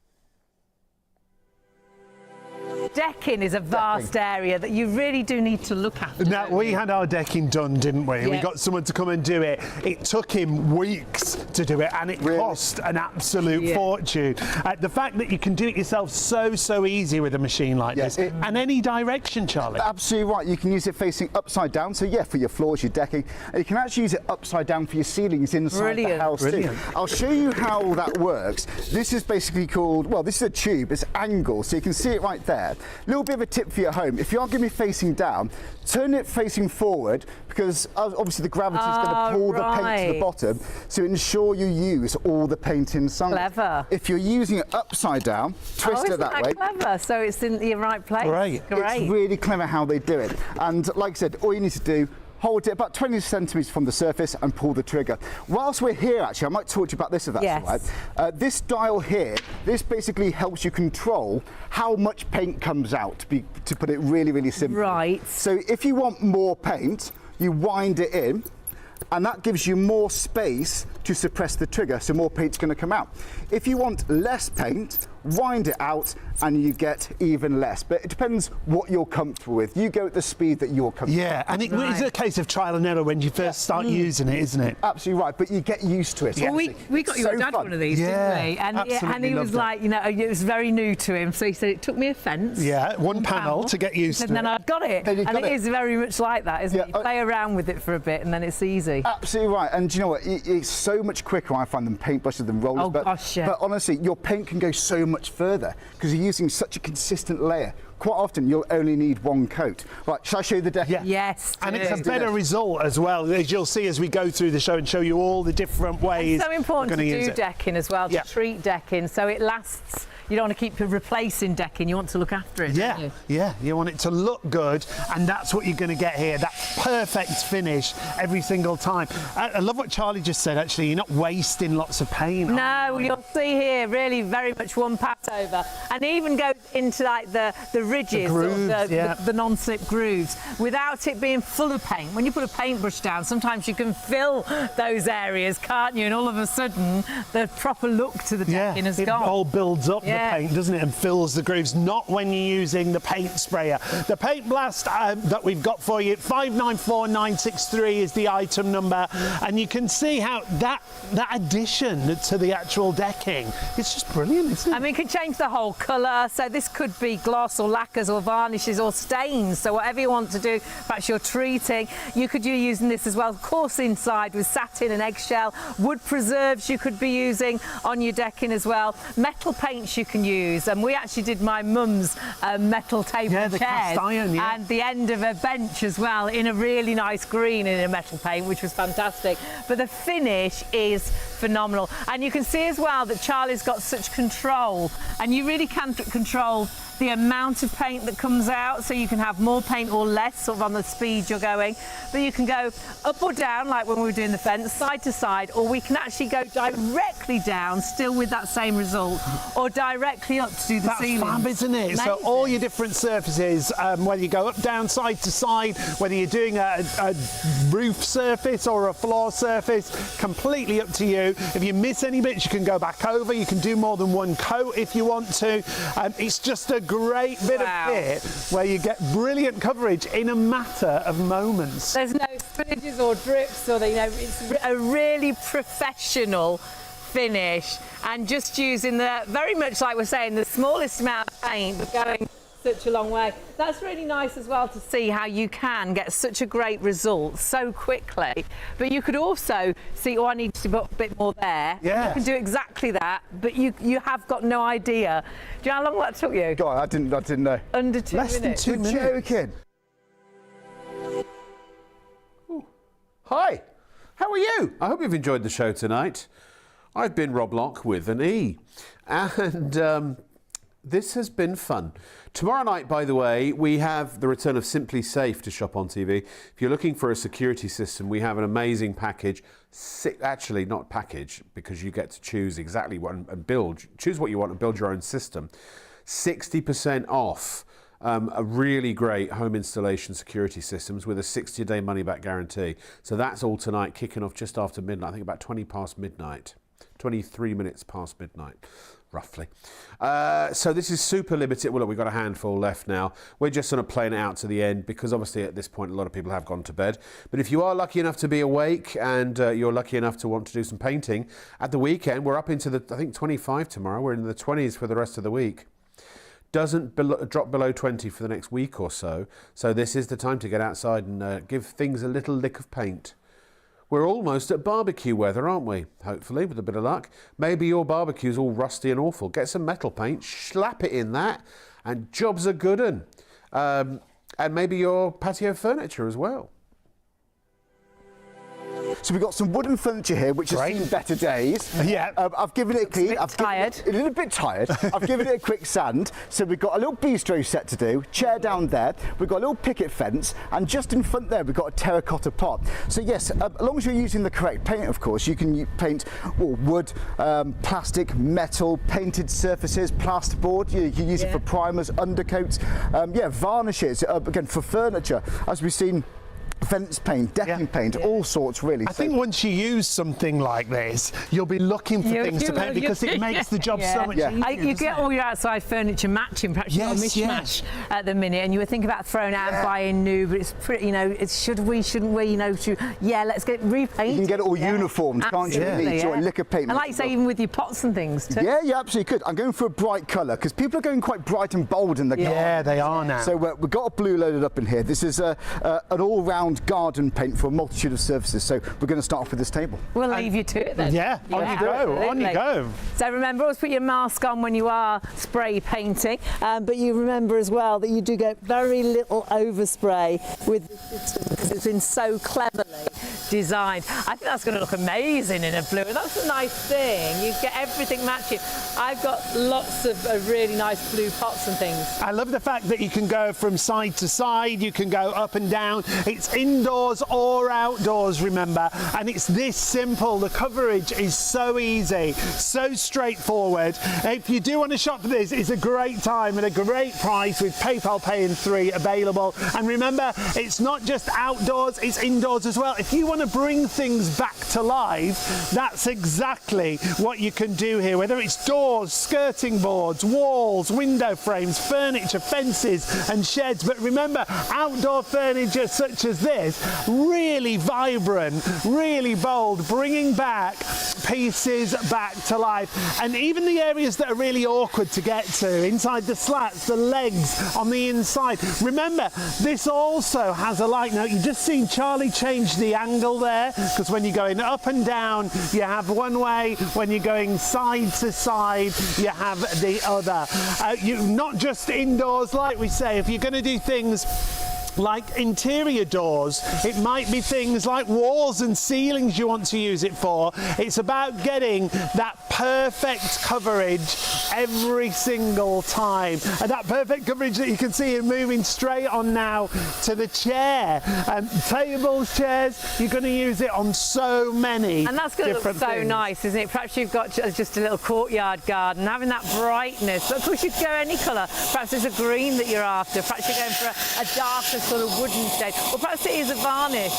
Decking is a vast area that you really do need to look after. Now, we had our decking done, didn't we? Yeah. We got someone to come and do it. It took him weeks to do it, and it cost an absolute fortune. The fact that you can do it yourself so easy with a machine like this, and any direction, Charlie. Absolutely right. You can use it facing upside down, so for your floors, your decking. And you can actually use it upside down for your ceilings inside the house too. I'll show you how that works. This is basically called, well, this is a tube. It's angled, so you can see it right there. Little bit of a tip for your home. If you are going to be facing down, turn it facing forward, because obviously the gravity is going to pull the paint to the bottom, so ensure you use all the paint inside. Clever. If you're using it upside down, twist it that way. Clever. So it's in the right place. Great. It's really clever how they do it. And like I said, all you need to do, hold it about 20 centimetres from the surface and pull the trigger. Whilst we're here, actually, I might talk to you about this if that's all right. This dial here, this basically helps you control how much paint comes out, to put it really simply. Right. So if you want more paint, you wind it in, and that gives you more space to suppress the trigger, so more paint's going to come out. If you want less paint, wind it out and you get even less. But it depends what you're comfortable with. You go at the speed that you're comfortable with. Yeah, and it is a case of trial and error when you first start using it, isn't it? Absolutely right, but you get used to it. Well, we got your dad one of these, didn't we? And he was like, it was very new to him, so he said it took me a fence. Yeah, one panel to get used to it. And then I got it. And it is very much like that, isn't it? You play around with it for a bit and then it's easy. Absolutely right. And do you know what? It's so much quicker, I find, than paintbrushes and rollers. Oh, gosh, yeah. But honestly, your paint can go so much further because you're using such a consistent layer. Quite often, you'll only need one coat. Right, shall I show you the deck? Yeah. Yes. And it's a better result as well, as you'll see as we go through the show and show you all the different ways. It's so important to do decking as well, to treat decking so it lasts. You don't want to keep replacing decking, you want to look after it. Yeah, you want it to look good, and that's what you're going to get here, that perfect finish every single time. I love what Charlie just said, actually. You're not wasting lots of paint. No, you'll see here, really very much one pat over, and even go into like the ridges, the non-slip grooves, without it being full of paint. When you put a paintbrush down, sometimes you can fill those areas, can't you? And all of a sudden, the proper look to the decking has gone. It all builds up the paint, doesn't it, and fills the grooves. Not when you're using the paint sprayer. The Paint Blast that we've got for you, 594963 is the item number, and you can see how that addition to the actual decking, it's just brilliant, isn't it? I mean, it can change the whole colour, so this could be gloss or lacquers or varnishes or stains, so whatever you want to do, perhaps you're treating, you could be using this as well, of course, inside with satin and eggshell, wood preserves you could be using on your decking as well, metal paints you can use, and we actually did my mum's metal table chairs, cast iron, and the end of a bench as well in a really nice green in a metal paint, which was fantastic. But the finish is phenomenal, and you can see as well that Charlie's got such control, and you really can control the amount of paint that comes out, so you can have more paint or less, sort of on the speed you're going. But you can go up or down, like when we were doing the fence, side to side, or we can actually go directly down, still with that same result, or directly up to do the ceiling. That's fab, isn't it? Amazing. So all your different surfaces, whether you go up, down, side to side, whether you're doing a roof surface or a floor surface, completely up to you. If you miss any bits, you can go back over. You can do more than one coat if you want to. It's just a great bit of kit where you get brilliant coverage in a matter of moments. There's no spillages or drips, or it's a really professional finish, and just using the, very much like we're saying, the smallest amount of paint but going such a long way. That's really nice as well to see how you can get such a great result so quickly. But you could also see, oh, I need to put a bit more there. Yeah. You can do exactly that, but you have got no idea. Do you know how long that took you? God, I didn't know. Under 2 Less minutes. than 2 minutes. You're joking. Hi, how are you? I hope you've enjoyed the show tonight. I've been Rob Locke with an E, and this has been fun. Tomorrow night, by the way, we have the return of Simply Safe to shop on TV. If you're looking for a security system, we have an amazing package. Actually, not package, because you get to choose exactly what and build. Choose what you want and build your own system. 60% off. A really great home installation security systems with a 60-day money-back guarantee. So that's all tonight, kicking off just after midnight. I think about 20 past midnight, 23 minutes past midnight, roughly. So this is super limited. Well, look, we've got a handful left now. We're just sort of playing it out to the end because obviously at this point a lot of people have gone to bed. But if you are lucky enough to be awake and you're lucky enough to want to do some painting at the weekend, we're up into the, I think, 25 tomorrow. We're in the 20s for the rest of the week. Doesn't drop below 20 for the next week or so. So this is the time to get outside and give things a little lick of paint. We're almost at barbecue weather, aren't we? Hopefully, with a bit of luck. Maybe your barbecue's all rusty and awful. Get some metal paint, slap it in that, and jobs are good 'un. And maybe your patio furniture as well. So we've got some wooden furniture here, which has seen better days. Yeah. I've given it a clean. A little bit tired. I've given it a quick sand. So we've got a little bistro set to do, chair down there. We've got a little picket fence, and just in front there, we've got a terracotta pot. So yes, as long as you're using the correct paint, of course, you can paint wood, plastic, metal, painted surfaces, plasterboard. You can use it for primers, undercoats, varnishes, again, for furniture, as we've seen. Fence paint, decking paint, all sorts really. I think once you use something like this, you'll be looking for things to paint because it makes the job so much easier. You get all your outside furniture matching, perhaps you've got a mishmash at the minute, and you were thinking about throwing out and buying new, but it's pretty, it's should we, shouldn't we, let's get repainted. You can get it all uniformed, can't you? Or a lick of paint. And like you say, even with your pots and things too. Yeah, you absolutely could. I'm going for a bright colour because people are going quite bright and bold in the garden. Yeah, they are now. So we've got a blue loaded up in here. This is an all-round garden paint for a multitude of surfaces. So we're going to start off with this table. We'll leave you to it then. Yeah, on you go, on you go. So remember, always put your mask on when you are spray painting, but you remember as well that you do get very little overspray with the system because it's been so cleverly designed. I think that's going to look amazing in a blue. That's a nice thing. You get everything matching. I've got lots of really nice blue pots and things. I love the fact that you can go from side to side, you can go up and down. It's indoors or outdoors, remember, and it's this simple. The coverage is so easy, so straightforward. If you do want to shop for this, it's a great time at a great price with PayPal Pay in 3 available. And remember, it's not just outdoors, it's indoors as well. If you want to bring things back to life, that's exactly what you can do here, whether it's doors, skirting boards, walls, window frames, furniture, fences and sheds. But remember, outdoor furniture such as this, really vibrant, really bold, bringing back pieces back to life. And even the areas that are really awkward to get to, inside the slats, the legs on the inside. Remember, this also has a light. Now, you've just seen Charlie change the angle there, because when you're going up and down, you have one way. When you're going side to side, you have the other. Not just indoors, like we say, if you're going to do things like interior doors. It might be things like walls and ceilings you want to use it for. It's about getting that perfect coverage every single time. And that perfect coverage that you can see it moving straight on now to the chair. Tables, chairs, you're going to use it on so many and that's going to look so things. nice, isn't it? Perhaps you've got just a little courtyard garden, having that brightness. But of course you could go any colour. Perhaps it's a green that you're after. Perhaps you're going for a darker sort of wooden shade. Or perhaps it is a varnish.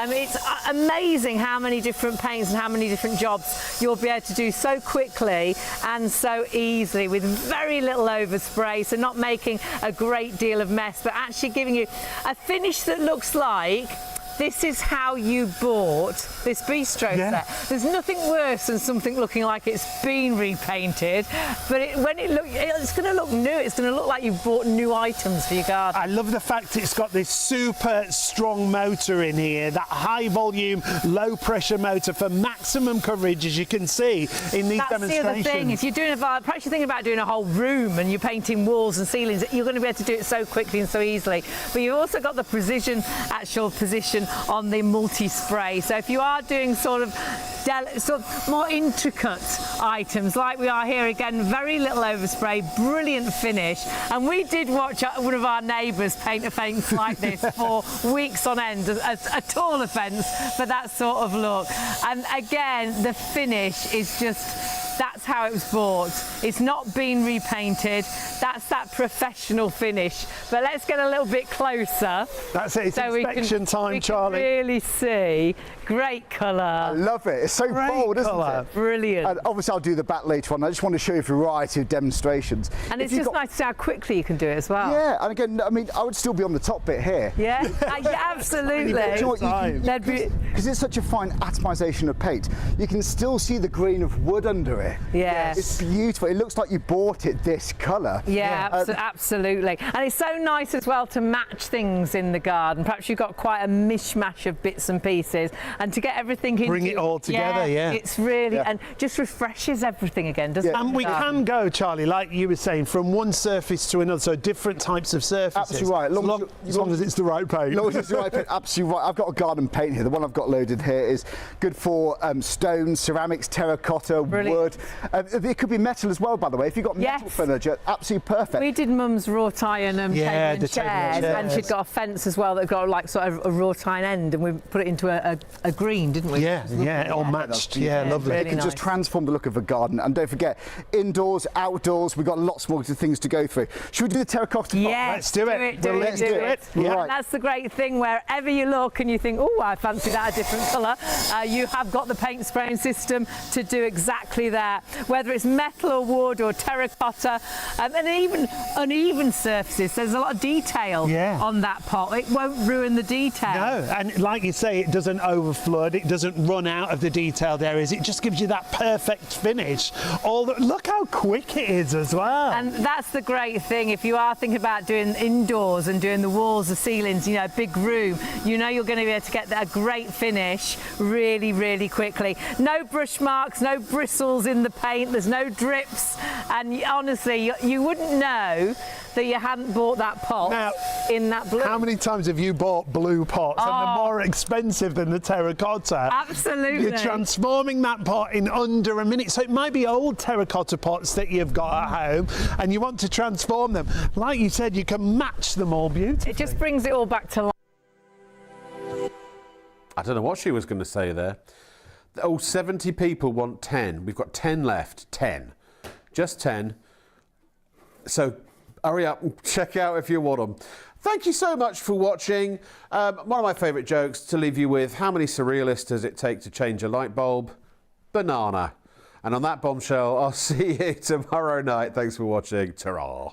It's amazing how many different paints and how many different jobs you'll be able to do so quickly and so easily with very little overspray. So not making a great deal of mess, but actually giving you a finish that looks like this is how you bought this bistro set. There's nothing worse than something looking like it's been repainted, but it's going to look new. It's going to look like you've bought new items for your garden. I love the fact it's got this super strong motor in here, that high volume, low pressure motor for maximum coverage, as you can see in these demonstrations. That's the other thing. If you're doing perhaps you're thinking about doing a whole room and you're painting walls and ceilings, you're going to be able to do it so quickly and so easily. But you've also got the actual position on the multi-spray. So if you are doing sort of more intricate items like we are here, again, very little overspray, brilliant finish. And we did watch one of our neighbours paint a fence like this for weeks on end, a taller fence for that sort of look. And again, the finish is just, that's how it was bought. It's not been repainted. That's that professional finish. But let's get a little bit closer. That's it. It's so inspection time, Charlie. We can really see. Great colour. I love it. It's so bold, isn't it? Brilliant. And obviously, I'll do the back later on. I just want to show you a variety of demonstrations. And it's just nice to see how quickly you can do it as well. Yeah, and again, I mean, I would still be on the top bit here. Yeah, yeah, absolutely. Because it's such a fine atomisation of paint, you can still see the grain of wood under it. Yes. It's beautiful. It looks like you bought it this colour. Yeah, absolutely. And it's so nice as well to match things in the garden. Perhaps you've got quite a mishmash of bits and pieces, and to get everything into, bring it all together, it's really, and just refreshes everything again, doesn't it? And we can go, Charlie, like you were saying, from one surface to another, so different types of surfaces. Absolutely right. As long as it's the right paint. As long as it's the right paint, absolutely right. I've got a garden paint here. The one I've got loaded here is good for stones, ceramics, terracotta, wood. It could be metal as well, by the way. If you've got metal furniture, absolutely perfect. We did Mum's wrought iron table and chairs, and she'd got a fence as well that got like sort of a wrought iron end, and we put it into a green, didn't we? Yeah, all matched. Yeah, lovely. Really it can just transform the look of a garden. And don't forget, indoors, outdoors, we've got lots more things to go through. Should we do the terracotta? Yes, let's do it. Let's do it. Yeah. And that's the great thing, wherever you look and you think, oh, I fancy that a different colour, you have got the paint spraying system to do exactly that. Whether it's metal or wood or terracotta, and even uneven surfaces, there's a lot of detail on that pot. It won't ruin the detail. No, and like you say, it doesn't overflood, it doesn't run out of the detailed areas, it just gives you that perfect finish. Look how quick it is as well. And that's the great thing. If you are thinking about doing indoors and doing the walls, the ceilings, you know, a big room, you know you're going to be able to get a great finish really, really quickly. No brush marks, no bristles in the paint, there's no drips, and honestly, you wouldn't know that you hadn't bought that pot in that blue. How many times have you bought blue pots and they're more expensive than the terracotta? Absolutely. You're transforming that pot in under a minute. So it might be old terracotta pots that you've got at home and you want to transform them. Like you said, you can match them all beautifully. It just brings it all back to life. I don't know what she was going to say there. Oh, 70 people want 10. We've got 10 left. 10. Just 10. So hurry up and check out if you want them. Thank you so much for watching. One of my favourite jokes to leave you with: how many surrealists does it take to change a light bulb? Banana. And on that bombshell, I'll see you tomorrow night. Thanks for watching. Ta-ra.